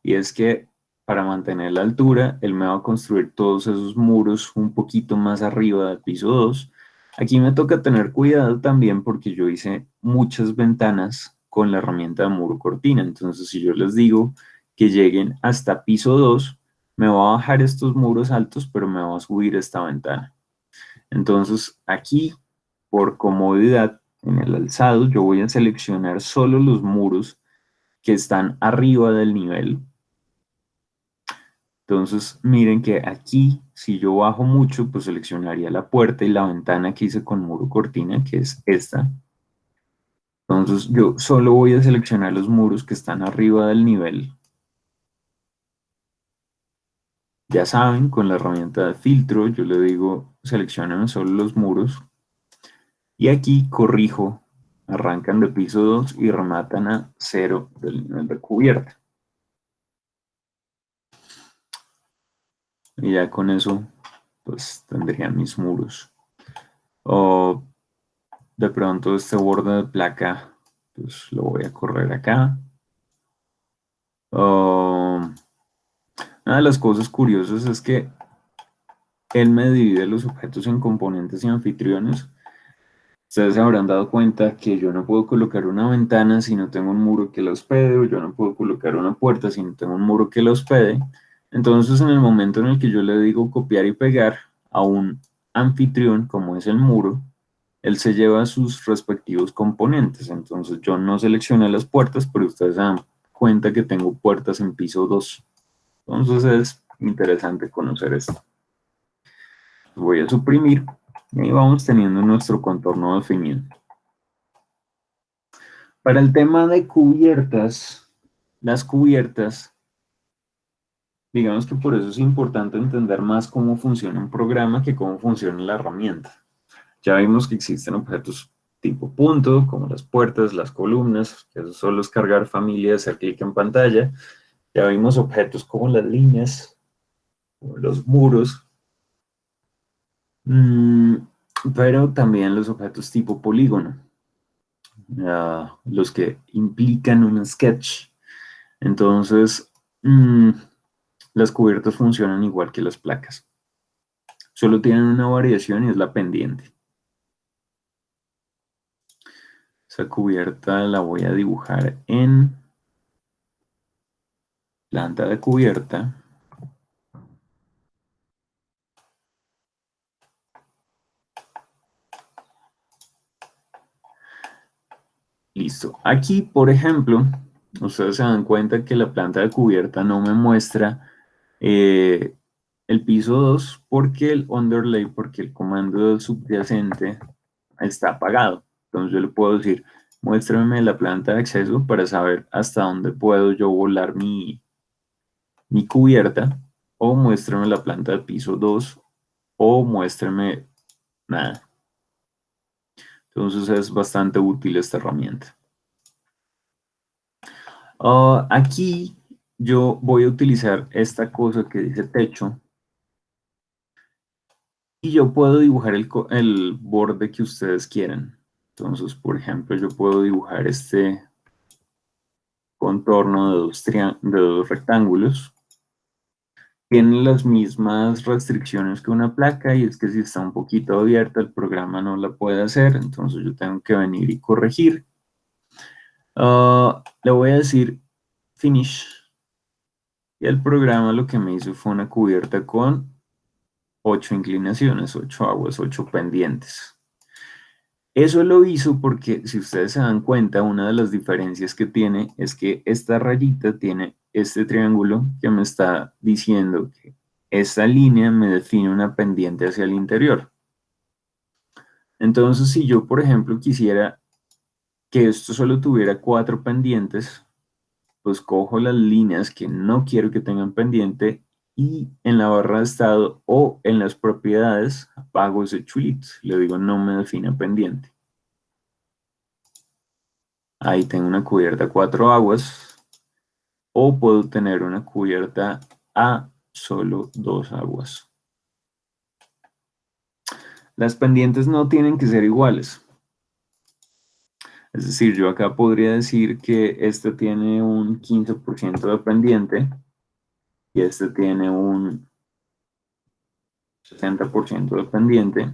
y es que para mantener la altura, él me va a construir todos esos muros un poquito más arriba del piso 2. Aquí me toca tener cuidado también porque yo hice muchas ventanas con la herramienta de muro cortina. Entonces, si yo les digo que lleguen hasta piso 2, me va a bajar estos muros altos, pero me va a subir esta ventana. Entonces, aquí, por comodidad, en el alzado, yo voy a seleccionar solo los muros que están arriba del nivel. Entonces, miren que aquí, si yo bajo mucho, pues seleccionaría la puerta y la ventana que hice con muro cortina, que es esta. Entonces, yo solo voy a seleccionar los muros que están arriba del nivel. Ya saben, con la herramienta de filtro, yo le digo, seleccionen solo los muros. Y aquí corrijo, arrancan de piso 2 y rematan a 0 del nivel de cubierta. Y ya con eso, pues tendría mis muros. O de pronto este borde de placa, pues lo voy a correr acá. Una de las cosas curiosas es que él me divide los objetos en componentes y anfitriones. Ustedes se habrán dado cuenta que yo no puedo colocar una ventana si no tengo un muro que la hospede, o yo no puedo colocar una puerta si no tengo un muro que la hospede. Entonces, en el momento en el que yo le digo copiar y pegar a un anfitrión, como es el muro, él se lleva sus respectivos componentes. Entonces, yo no seleccioné las puertas, pero ustedes se dan cuenta que tengo puertas en piso 2. Entonces, es interesante conocer esto. Voy a suprimir y ahí vamos teniendo nuestro contorno definido. Para el tema de cubiertas, las cubiertas, digamos que por eso es importante entender más cómo funciona un programa que cómo funciona la herramienta. Ya vimos que existen objetos tipo punto, como las puertas, las columnas, que eso solo es cargar familia, hacer clic en pantalla. Ya vimos objetos como las líneas, como los muros, pero también los objetos tipo polígono, los que implican un sketch. Entonces, las cubiertas funcionan igual que las placas. Solo tienen una variación y es la pendiente. Esa cubierta la voy a dibujar en planta de cubierta. Listo. Aquí, por ejemplo, ustedes se dan cuenta que la planta de cubierta no me muestra eh, el piso 2 porque el underlay, porque el comando subyacente está apagado. Entonces yo le puedo decir, muéstrame la planta de acceso para saber hasta dónde puedo yo volar mi cubierta, o muéstrame la planta del piso 2, o muéstrame nada. Entonces es bastante útil esta herramienta. Aquí yo voy a utilizar esta cosa que dice techo y yo puedo dibujar el borde que ustedes quieran. Entonces, por ejemplo, yo puedo dibujar este contorno de dos rectángulos. Tiene las mismas restricciones que una placa, y es que si está un poquito abierta el programa no la puede hacer, entonces yo tengo que venir y corregir. Le voy a decir finish y el programa lo que me hizo fue una cubierta con 8 inclinaciones, 8 aguas, 8 pendientes. Eso lo hizo porque, si ustedes se dan cuenta, una de las diferencias que tiene es que esta rayita tiene este triángulo que me está diciendo que esta línea me define una pendiente hacia el interior. Entonces, si yo, por ejemplo, quisiera que esto solo tuviera 4 pendientes, pues cojo las líneas que no quiero que tengan pendiente y en la barra de estado o en las propiedades apago ese chulito. Le digo no me defina pendiente. Ahí tengo una cubierta a 4 aguas, o puedo tener una cubierta a solo 2 aguas. Las pendientes no tienen que ser iguales. Es decir, yo acá podría decir que este tiene un 15% de pendiente y este tiene un 60% de pendiente.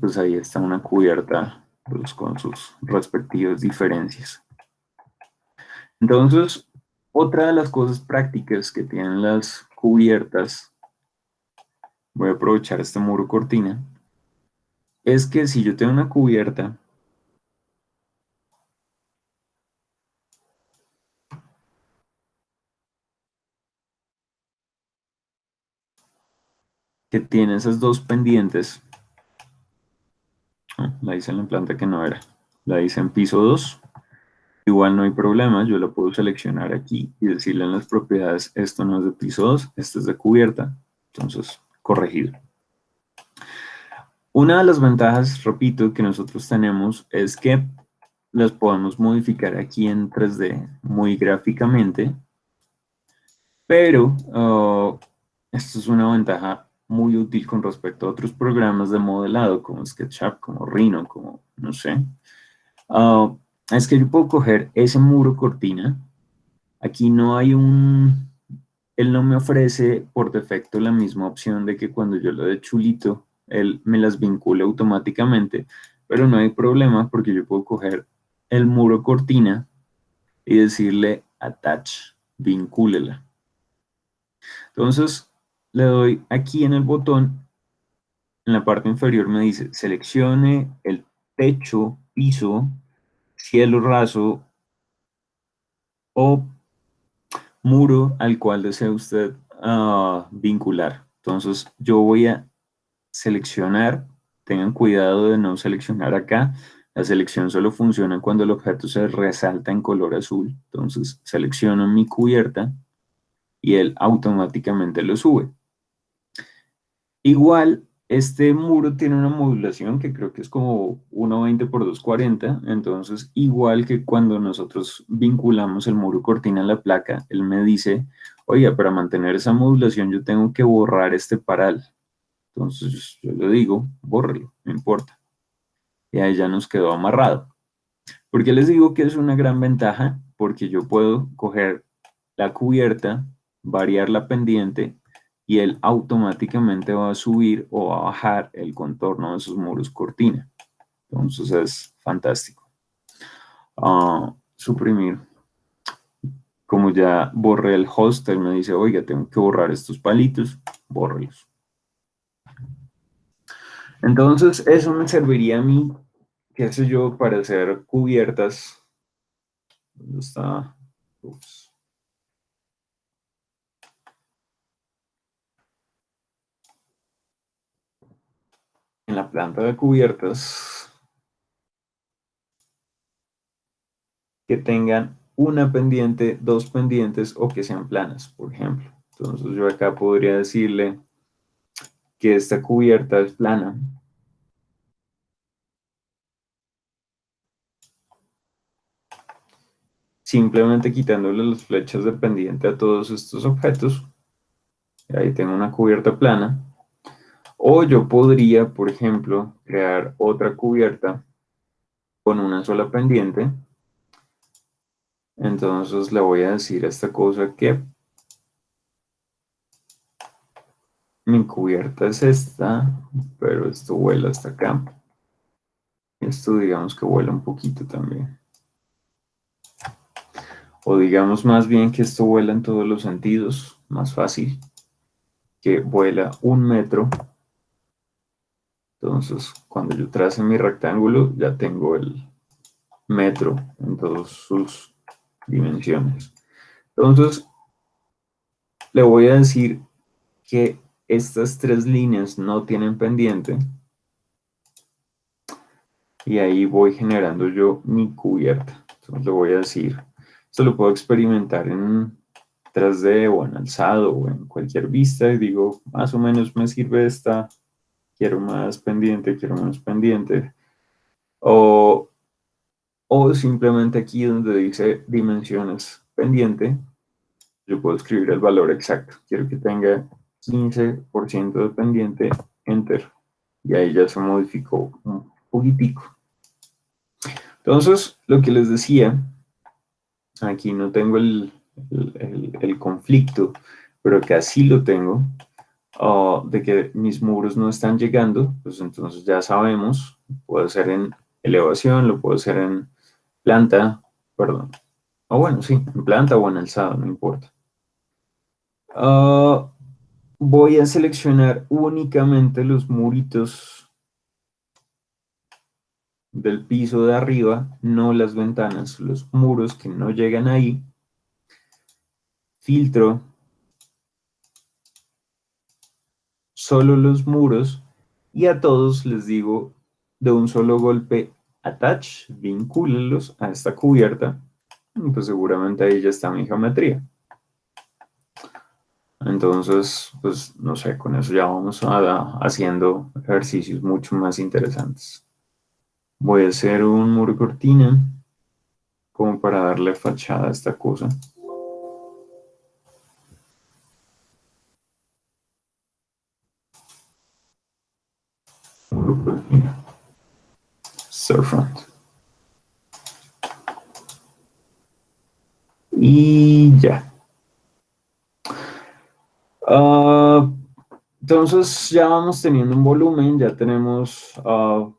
Pues ahí está una cubierta, pues, con sus respectivas diferencias. Entonces, otra de las cosas prácticas que tienen las cubiertas, voy a aprovechar este muro cortina, es que si yo tengo una cubierta que tiene esas dos pendientes, la hice en la planta que no era, la hice en piso 2, igual no hay problema, yo la puedo seleccionar aquí y decirle en las propiedades, esto no es de piso 2, esto es de cubierta, entonces corregido. Una de las ventajas, repito, que nosotros tenemos es que las podemos modificar aquí en 3D muy gráficamente, pero esto es una ventaja muy útil con respecto a otros programas de modelado como SketchUp, como Rhino, como no sé. Uh, es que yo puedo coger ese muro cortina. Aquí no hay él no me ofrece por defecto la misma opción de que cuando yo lo dé chulito, él me las vincula automáticamente, pero no hay problema porque yo puedo coger el muro cortina y decirle attach, vincúlela. Entonces, le doy aquí en el botón, en la parte inferior me dice, seleccione el techo, piso, cielo raso o muro al cual desea usted vincular. Entonces, yo voy a seleccionar, tengan cuidado de no seleccionar acá. La selección solo funciona cuando el objeto se resalta en color azul. Entonces, selecciono mi cubierta y él automáticamente lo sube. Igual, este muro tiene una modulación que creo que es como 1.20 por 240, entonces igual que cuando nosotros vinculamos el muro cortina a la placa, él me dice, oye, para mantener esa modulación yo tengo que borrar este paral. Entonces yo le digo, bórrelo, no importa. Y ahí ya nos quedó amarrado. ¿Por qué les digo que es una gran ventaja? Porque yo puedo coger la cubierta, variar la pendiente y él automáticamente va a subir o va a bajar el contorno de sus muros cortina. Entonces es fantástico. Suprimir. Como ya borré el host, él me dice, oiga, tengo que borrar estos palitos, bórrelos. Entonces eso me serviría a mí qué sé yo, para hacer cubiertas. ¿Dónde está? Ups. En la planta de cubiertas que tengan una pendiente, dos pendientes o que sean planas, por ejemplo. Entonces yo acá podría decirle que esta cubierta es plana. Simplemente quitándole las flechas de pendiente a todos estos objetos. Ahí tengo una cubierta plana. O yo podría, por ejemplo, crear otra cubierta con una sola pendiente. Entonces le voy a decir a esta cosa que mi cubierta es esta, pero esto vuela hasta acá. Esto digamos que vuela un poquito también. O digamos más bien que esto vuela en todos los sentidos, más fácil, que vuela 1 metro. Entonces, cuando yo trace mi rectángulo, ya tengo el metro en todas sus dimensiones. Entonces, le voy a decir que estas tres líneas no tienen pendiente y ahí voy generando yo mi cubierta. Entonces, le voy a decir, esto lo puedo experimentar en 3D o en alzado o en cualquier vista y digo, más o menos me sirve esta, quiero más pendiente, quiero menos pendiente. O, o simplemente aquí donde dice dimensiones pendiente, yo puedo escribir el valor exacto. Quiero que tenga 15% de pendiente, enter. Y ahí ya se modificó un poquitico. Entonces, lo que les decía, aquí no tengo el conflicto, pero que así lo tengo, de que mis muros no están llegando, pues entonces ya sabemos, puede ser en elevación, lo puedo hacer en planta, perdón, o bueno, sí, en planta o en alzado, no importa. Ah, voy a seleccionar únicamente los muritos del piso de arriba, no las ventanas, los muros que no llegan ahí. Filtro solo los muros y a todos les digo de un solo golpe attach, vincúlenlos a esta cubierta, pues seguramente ahí ya está mi geometría. Entonces, pues no sé, con eso ya vamos haciendo ejercicios mucho más interesantes. Voy a hacer un muro cortina como para darle fachada a esta cosa. Muro cortina. Storefront. Y ya. Ah, entonces ya vamos teniendo un volumen, ya tenemos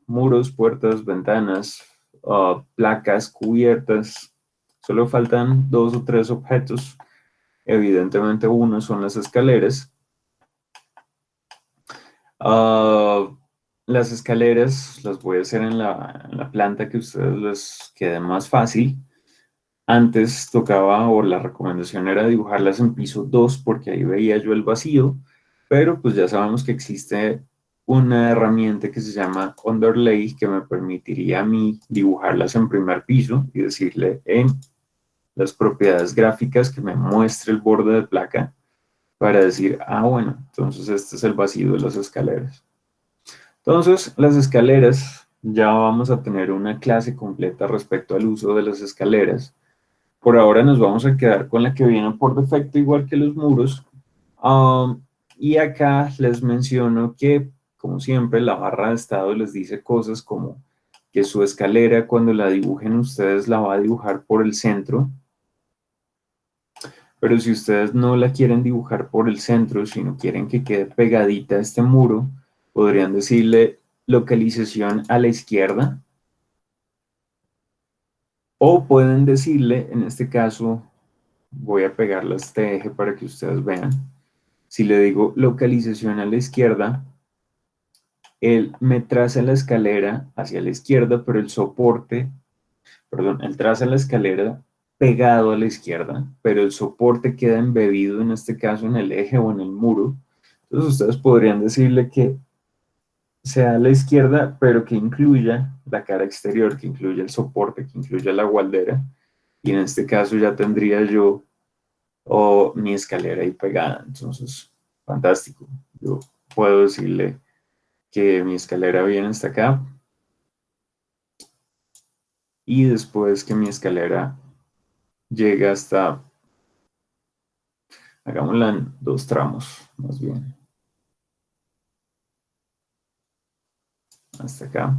muros, puertas, ventanas, placas, cubiertas. Solo faltan 2 o 3 objetos. Evidentemente uno son las escaleras. Ah, las escaleras las voy a hacer en la planta que a ustedes les quede más fácil. Antes tocaba, o la recomendación era dibujarlas en piso 2 porque ahí veía yo el vacío, pero pues ya sabemos que existe una herramienta que se llama Underlay que me permitiría a mí dibujarlas en primer piso y decirle en las propiedades gráficas que me muestre el borde de placa para decir, ah, bueno, entonces este es el vacío de las escaleras. Entonces, las escaleras, ya vamos a tener una clase completa respecto al uso de las escaleras. Por ahora nos vamos a quedar con la que viene por defecto, igual que los muros. Y acá les menciono que, como siempre, la barra de estado les dice cosas como que su escalera, cuando la dibujen ustedes, la va a dibujar por el centro. Pero si ustedes no la quieren dibujar por el centro, sino quieren que quede pegadita a este muro, podrían decirle localización a la izquierda. O pueden decirle, en este caso, voy a pegarle a este eje para que ustedes vean. Si le digo localización a la izquierda, él me traza la escalera hacia la izquierda, pero el soporte, perdón, él traza la escalera pegado a la izquierda, pero el soporte queda embebido en este caso en el eje o en el muro. Entonces ustedes podrían decirle que sea a la izquierda, pero que incluya la cara exterior, que incluya el soporte, que incluya la gualdera. Y en este caso ya tendría yo mi escalera ahí pegada. Entonces, fantástico. Yo puedo decirle que mi escalera viene hasta acá y después que mi escalera llega hasta, hagámosla en dos tramos, más bien, hasta acá,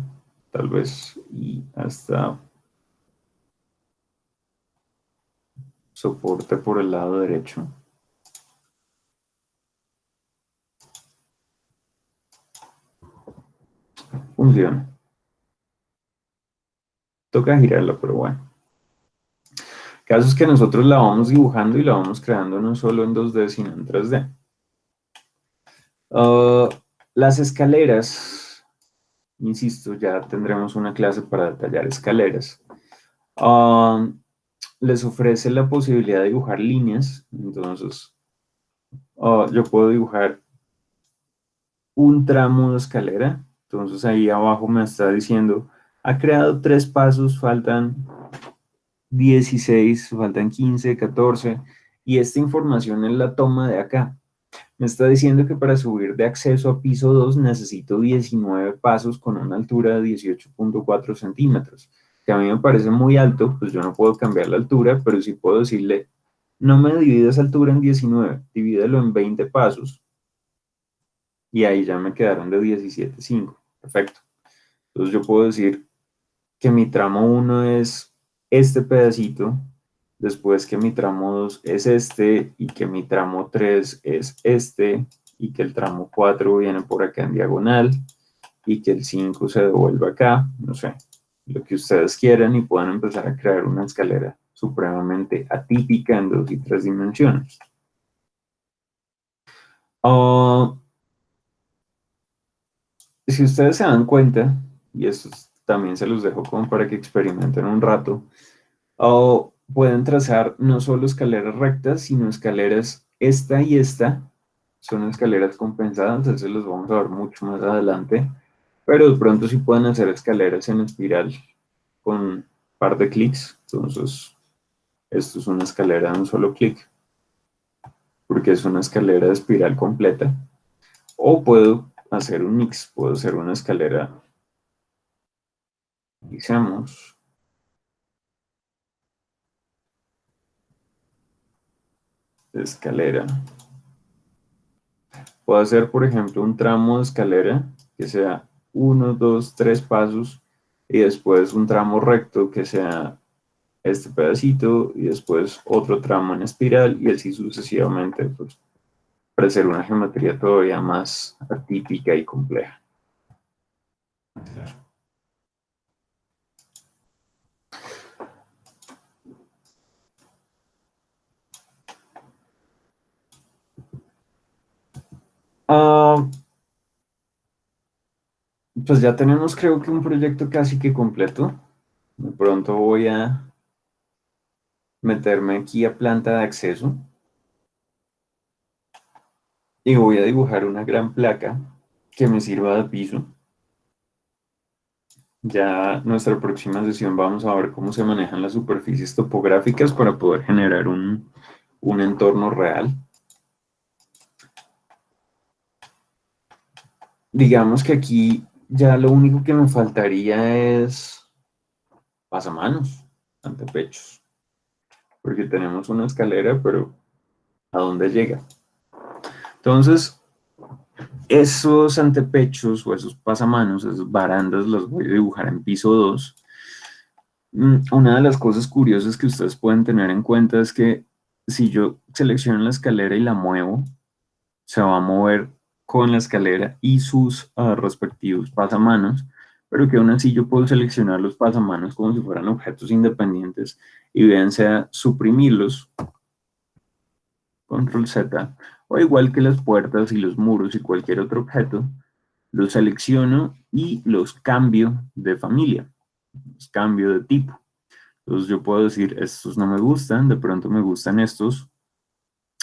tal vez, y hasta soporte por el lado derecho. Funciona. Toca girarla, pero bueno. El caso es que nosotros la vamos dibujando y la vamos creando no solo en 2D, sino en 3D. Ah, las escaleras, insisto, ya tendremos una clase para detallar escaleras. Ah, les ofrece la posibilidad de dibujar líneas, entonces yo puedo dibujar un tramo de escalera, entonces ahí abajo me está diciendo, ha creado 3 pasos, faltan 16, faltan 15, 14, y esta información es la toma de acá. Me está diciendo que para subir de acceso a piso 2 necesito 19 pasos con una altura de 18.4 centímetros, que a mí me parece muy alto, pues yo no puedo cambiar la altura, pero sí puedo decirle, no me divida esa altura en 19, divídelo en 20 pasos, y ahí ya me quedaron de 17.5. Perfecto. Entonces yo puedo decir que mi tramo 1 es este pedacito, después que mi tramo 2 es este, y que mi tramo 3 es este, y que el tramo 4 viene por acá en diagonal, y que el 5 se devuelve acá, no sé, lo que ustedes quieran, y puedan empezar a crear una escalera supremamente atípica en 2 y 3 dimensiones. Uh, si ustedes se dan cuenta, y esto también se los dejo como para que experimenten un rato, o pueden trazar no solo escaleras rectas, sino escaleras esta y esta. Son escaleras compensadas, eso los vamos a ver mucho más adelante. Pero de pronto sí pueden hacer escaleras en espiral con un par de clics. Entonces, esto es una escalera de un solo clic, porque es una escalera de espiral completa. O puedo hacer un mix, puedo hacer una escalera, digamos, de escalera. Puedo hacer, por ejemplo, un tramo de escalera que sea 1, 2, 3 pasos y después un tramo recto que sea este pedacito y después otro tramo en espiral y así sucesivamente, pues, para hacer una geometría todavía más atípica y compleja. Ah, pues ya tenemos creo que un proyecto casi que completo. De pronto voy a meterme aquí a planta de acceso y voy a dibujar una gran placa que me sirva de piso. Ya nuestra próxima sesión vamos a ver cómo se manejan las superficies topográficas para poder generar un entorno real. Digamos que aquí ya lo único que me faltaría es pasamanos, antepechos, porque tenemos una escalera, pero ¿a dónde llega? Entonces, esos antepechos o esos pasamanos, esas barandas, los voy a dibujar en piso 2. Una de las cosas curiosas que ustedes pueden tener en cuenta es que si yo selecciono la escalera y la muevo, se va a mover con la escalera y sus respectivos pasamanos, pero que aún así yo puedo seleccionar los pasamanos como si fueran objetos independientes y bien sea suprimirlos, control Z, o igual que las puertas y los muros y cualquier otro objeto, Los selecciono y los cambio de familia, los cambio de tipo. Entonces yo puedo decir, estos no me gustan, de pronto me gustan estos,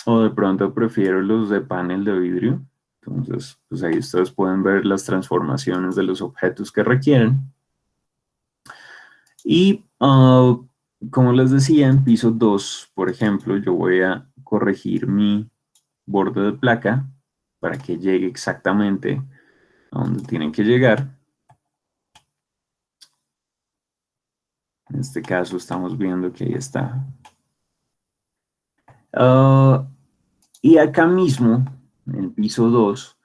o de pronto prefiero los de panel de vidrio. Entonces, pues ahí ustedes pueden ver las transformaciones de los objetos que requieren. Y como les decía, en piso 2, por ejemplo, yo voy a corregir mi borde de placa para que llegue exactamente a donde tienen que llegar. En este caso estamos viendo que ahí está. Y acá mismo, en el piso 2,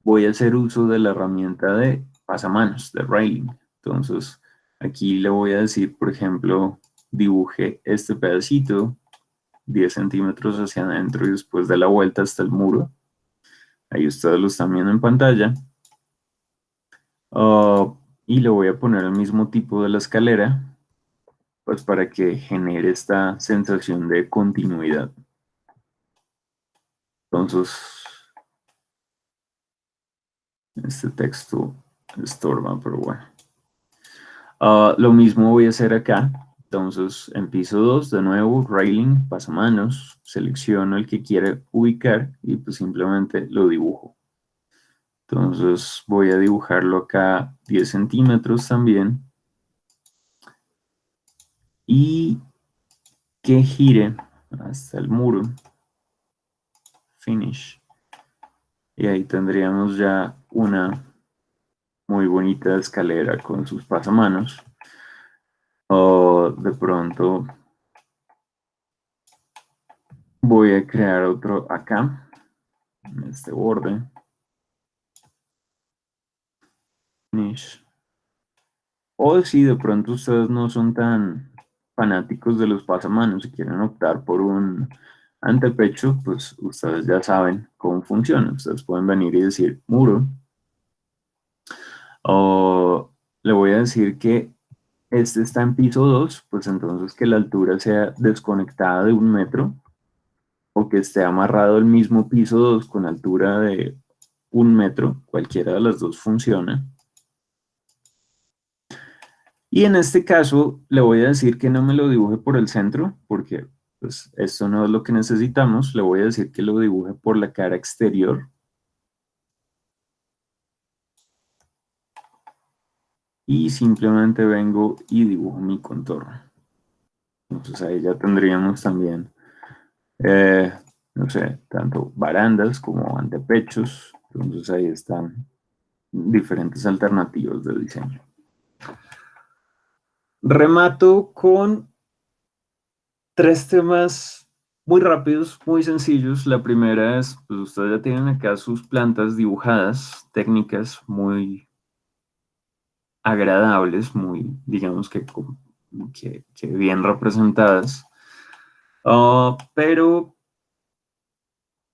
voy a hacer uso de la herramienta de pasamanos, de railing. Entonces, aquí le voy a decir, por ejemplo, dibuje este pedacito, 10 centímetros hacia adentro y después de la vuelta hasta el muro. Ahí ustedes lo están viendo en pantalla. Y le voy a poner el mismo tipo de la escalera, pues para que genere esta sensación de continuidad. Entonces, este texto estorba, pero bueno. Lo mismo voy a hacer acá. Entonces, en piso 2, de nuevo, railing, pasamanos, selecciono el que quiere ubicar y pues simplemente lo dibujo. Entonces, voy a dibujarlo acá 10 centímetros también. Y que gire hasta el muro. Finish. Y ahí tendríamos ya una muy bonita escalera con sus pasamanos. O de pronto voy a crear otro acá, en este borde. Finish. O si de pronto ustedes no son tan fanáticos de los pasamanos y quieren optar por un antepecho, pues ustedes ya saben cómo funciona. Ustedes pueden venir y decir muro. O le voy a decir que este está en piso 2, pues entonces que la altura sea desconectada de 1 metro o que esté amarrado al mismo piso 2 con altura de 1 metro. Cualquiera de las dos funciona. Y en este caso le voy a decir que no me lo dibuje por el centro, porque pues esto no es lo que necesitamos. Le voy a decir que lo dibuje por la cara exterior. Y simplemente vengo y dibujo mi contorno. Entonces ahí ya tendríamos también, no sé, tanto barandas como antepechos. Entonces ahí están diferentes alternativas de diseño. Remato con 3 temas muy rápidos, muy sencillos. La primera es, pues ustedes ya tienen acá sus plantas dibujadas, técnicas muy agradables, muy, digamos que bien representadas. Pero,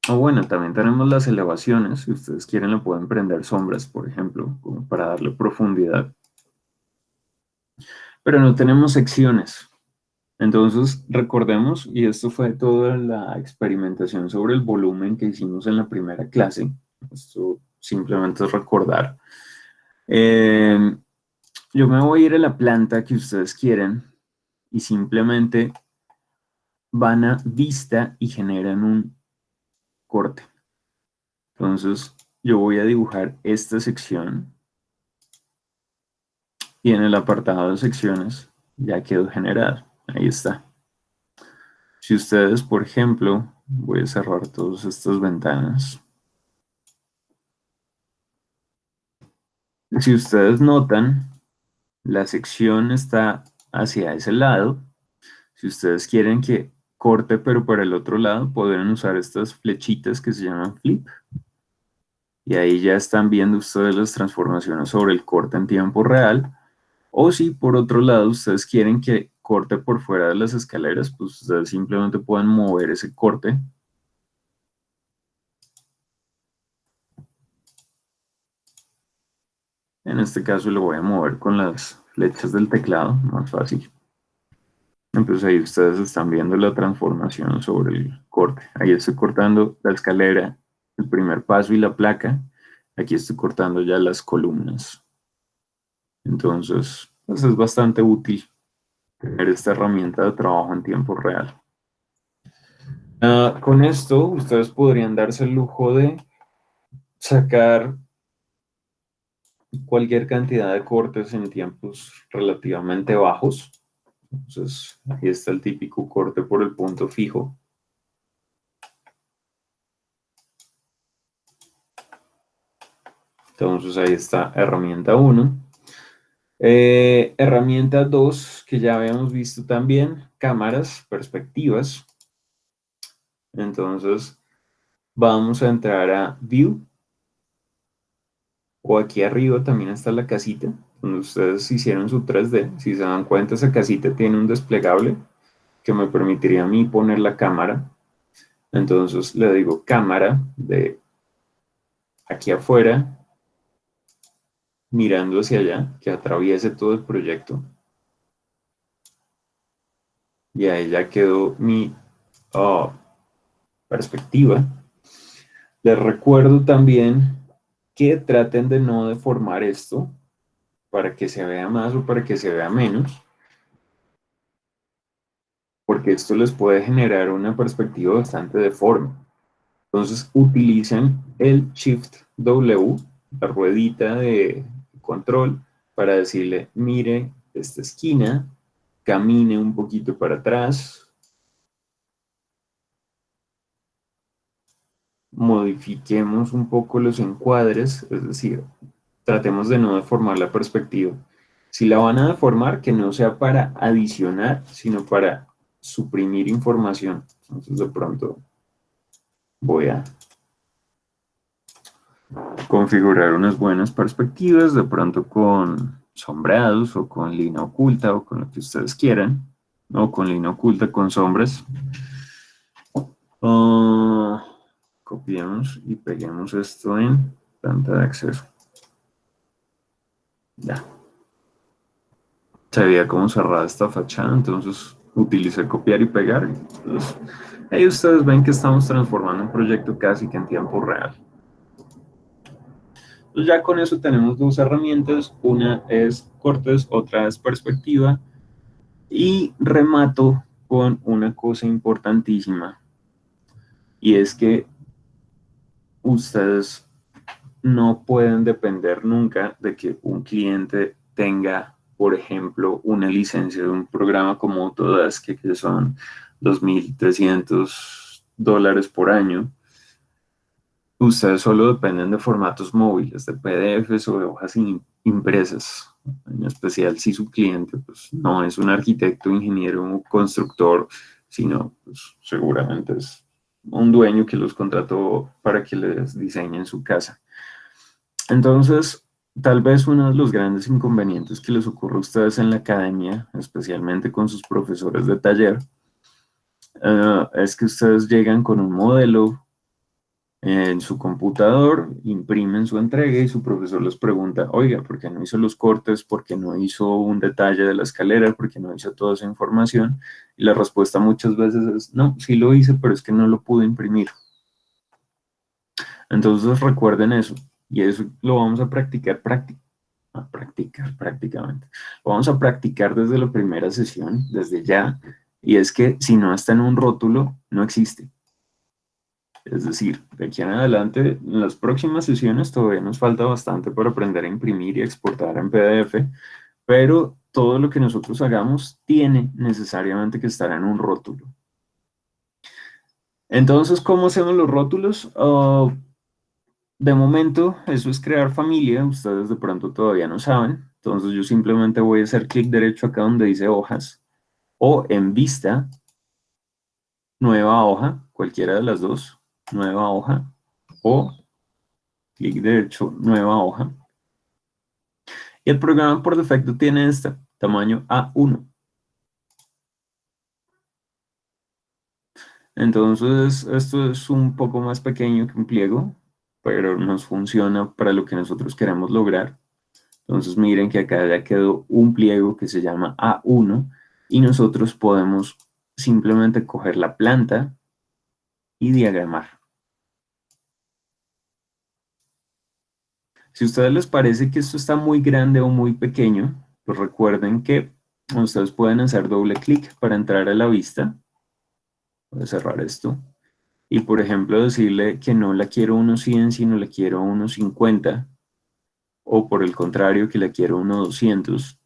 bueno, también tenemos las elevaciones. Si ustedes quieren, le pueden prender sombras, por ejemplo, como para darle profundidad. Pero no tenemos secciones. Entonces, recordemos, y esto fue toda la experimentación sobre el volumen que hicimos en la primera clase. Esto simplemente es recordar. Yo me voy a ir a la planta que ustedes quieren y simplemente van a vista y generan un corte. Entonces, yo voy a dibujar esta sección y en el apartado de secciones ya quedó generado. Ahí está. Si ustedes, por ejemplo, voy a cerrar todas estas ventanas. Si ustedes notan, la sección está hacia ese lado. Si ustedes quieren que corte pero por el otro lado, podrían usar estas flechitas que se llaman flip. Y ahí ya están viendo ustedes las transformaciones sobre el corte en tiempo real. O si por otro lado ustedes quieren que corte por fuera de las escaleras, pues ustedes simplemente pueden mover ese corte. En este caso lo voy a mover con las flechas del teclado, más fácil. Entonces ahí ustedes están viendo la transformación sobre el corte. Ahí estoy cortando la escalera, el primer paso y la placa. Aquí estoy cortando ya las columnas. Entonces, pues es bastante útil tener esta herramienta de trabajo en tiempo real. Con esto, ustedes podrían darse el lujo de sacar cualquier cantidad de cortes en tiempos relativamente bajos. Entonces, ahí está el típico corte por el punto fijo. Entonces, ahí está herramienta 1. Herramienta 2, que ya habíamos visto también, cámaras, perspectivas. Entonces, vamos a entrar a View, o aquí arriba también está la casita, donde ustedes hicieron su 3D. Si se dan cuenta, esa casita tiene un desplegable que me permitiría a mí poner la cámara. Entonces le digo cámara de aquí afuera, mirando hacia allá, que atraviese todo el proyecto. Y ahí ya quedó mi perspectiva. Les recuerdo también que traten de no deformar esto para que se vea más o para que se vea menos, porque esto les puede generar una perspectiva bastante deforme. Entonces utilicen el Shift W, la ruedita de control, para decirle, mire esta esquina, camine un poquito para atrás, modifiquemos un poco los encuadres, es decir, tratemos de no deformar la perspectiva. Si la van a deformar, que no sea para adicionar, sino para suprimir información. Entonces de pronto voy a configurar unas buenas perspectivas, de pronto con sombreados o con línea oculta o con lo que ustedes quieran, o con línea oculta con sombras. Copiamos y peguemos esto en planta de acceso. Ya. Se veía como cerrada esta fachada, entonces utilicé copiar y pegar. Entonces, ahí ustedes ven que estamos transformando un proyecto casi que en tiempo real. Entonces ya con eso tenemos dos herramientas, una es cortes, otra es perspectiva, y remato con una cosa importantísima, y es que ustedes no pueden depender nunca de que un cliente tenga, por ejemplo, una licencia de un programa como Autodesk, que son $2,300 por año. Ustedes solo dependen de formatos móviles, de PDFs o de hojas impresas, en especial si su cliente pues, no es un arquitecto, ingeniero o constructor, sino pues, seguramente es un dueño que los contrató para que les diseñen su casa. Entonces, tal vez uno de los grandes inconvenientes que les ocurre a ustedes en la academia, especialmente con sus profesores de taller, es que ustedes llegan con un modelo en su computador, imprimen su entrega y su profesor les pregunta, oiga, ¿por qué no hizo los cortes? ¿Por qué no hizo un detalle de la escalera? ¿Por qué no hizo toda esa información? Y la respuesta muchas veces es, no, sí lo hice, pero es que no lo pude imprimir. Entonces recuerden eso, y eso lo vamos a practicar prácticamente. Lo vamos a practicar desde la primera sesión, desde ya, y es que si no está en un rótulo, no existe. Es decir, de aquí en adelante, en las próximas sesiones todavía nos falta bastante para aprender a imprimir y exportar en PDF, pero todo lo que nosotros hagamos tiene necesariamente que estar en un rótulo. Entonces, ¿cómo hacemos los rótulos? De momento, eso es crear familia, ustedes de pronto todavía no saben, entonces yo simplemente voy a hacer clic derecho acá donde dice hojas, o en vista, nueva hoja, cualquiera de las dos, nueva hoja, o clic derecho, nueva hoja. Y el programa por defecto tiene este tamaño A1. Entonces, esto es un poco más pequeño que un pliego, pero nos funciona para lo que nosotros queremos lograr. Entonces, miren que acá ya quedó un pliego que se llama A1 y nosotros podemos simplemente coger la planta y diagramar. Si a ustedes les parece que esto está muy grande o muy pequeño, pues recuerden que ustedes pueden hacer doble clic para entrar a la vista. Voy a cerrar esto. Y por ejemplo decirle que no la quiero 1.100, sino la quiero 1.50. O por el contrario, que la quiero 1.200.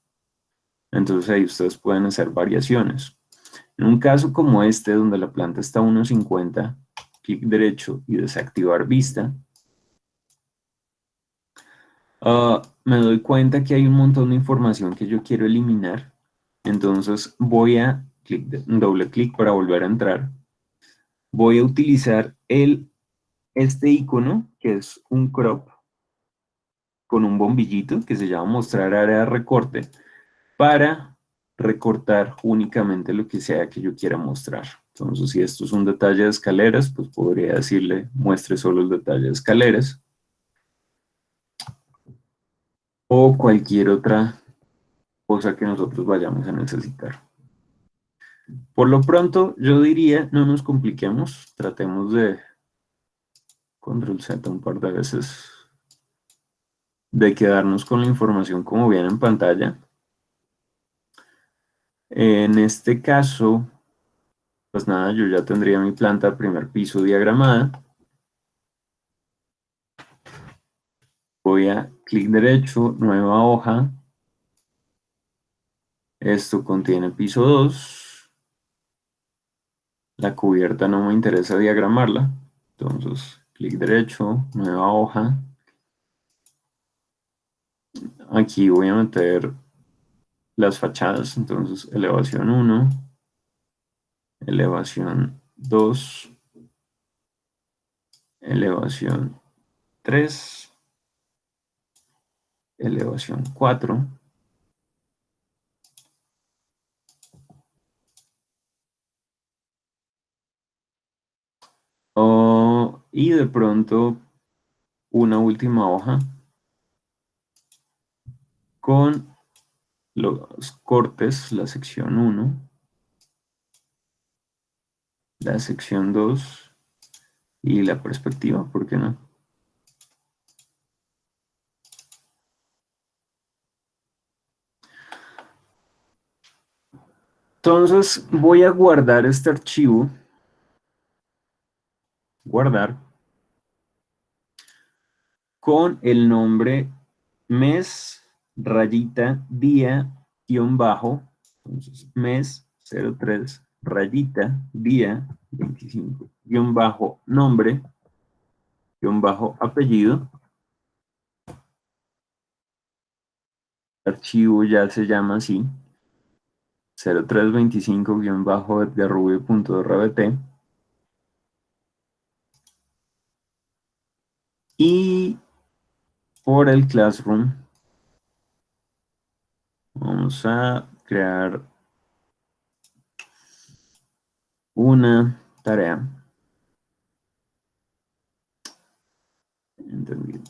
Entonces ahí ustedes pueden hacer variaciones. En un caso como este, donde la planta está a 1.50, clic derecho y desactivar vista, me doy cuenta que hay un montón de información que yo quiero eliminar. Entonces voy a doble clic para volver a entrar. Voy a utilizar este icono, que es un crop con un bombillito que se llama mostrar área de recorte, para recortar únicamente lo que sea que yo quiera mostrar. Entonces, si esto es un detalle de escaleras, pues podría decirle muestre solo el detalle de escaleras, o cualquier otra cosa que nosotros vayamos a necesitar. Por lo pronto, yo diría, no nos compliquemos, tratemos de control Z un par de veces, de quedarnos con la información como viene en pantalla. En este caso, pues nada, yo ya tendría mi planta primer piso diagramada. Voy a clic derecho, nueva hoja. Esto contiene piso 2. La cubierta no me interesa diagramarla. Entonces, clic derecho, nueva hoja. Aquí voy a meter las fachadas. Entonces, elevación 1, elevación 2, elevación 3, elevación 4. Y de pronto una última hoja con los cortes, la sección 1, la sección 2 y la perspectiva, ¿por qué no? Entonces voy a guardar este archivo, guardar, con el nombre mes, rayita, día, guión bajo, entonces mes 03, rayita, día 25, guión bajo, nombre, guión bajo, apellido. El archivo ya se llama así, 0325-edgarrubio.rbt. Y por el Classroom vamos a crear una tarea. Entendido.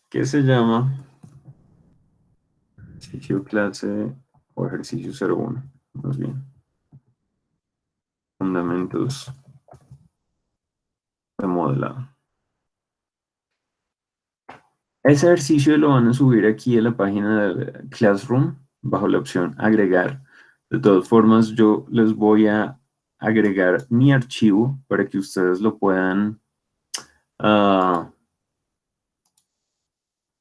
Que se llama ejercicio clase o ejercicio 01. Más bien. Fundamentos de modelado. Ese ejercicio lo van a subir aquí a la página del Classroom bajo la opción agregar. De todas formas, yo les voy a agregar mi archivo para que ustedes lo puedan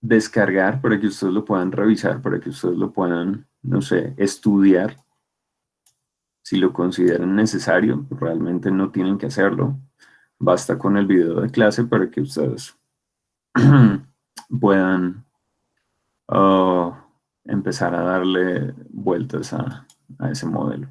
descargar, para que ustedes lo puedan revisar, para que ustedes lo puedan, no sé, estudiar. Si lo consideran necesario, realmente no tienen que hacerlo. Basta con el video de clase para que ustedes puedan empezar a darle vueltas a ese modelo.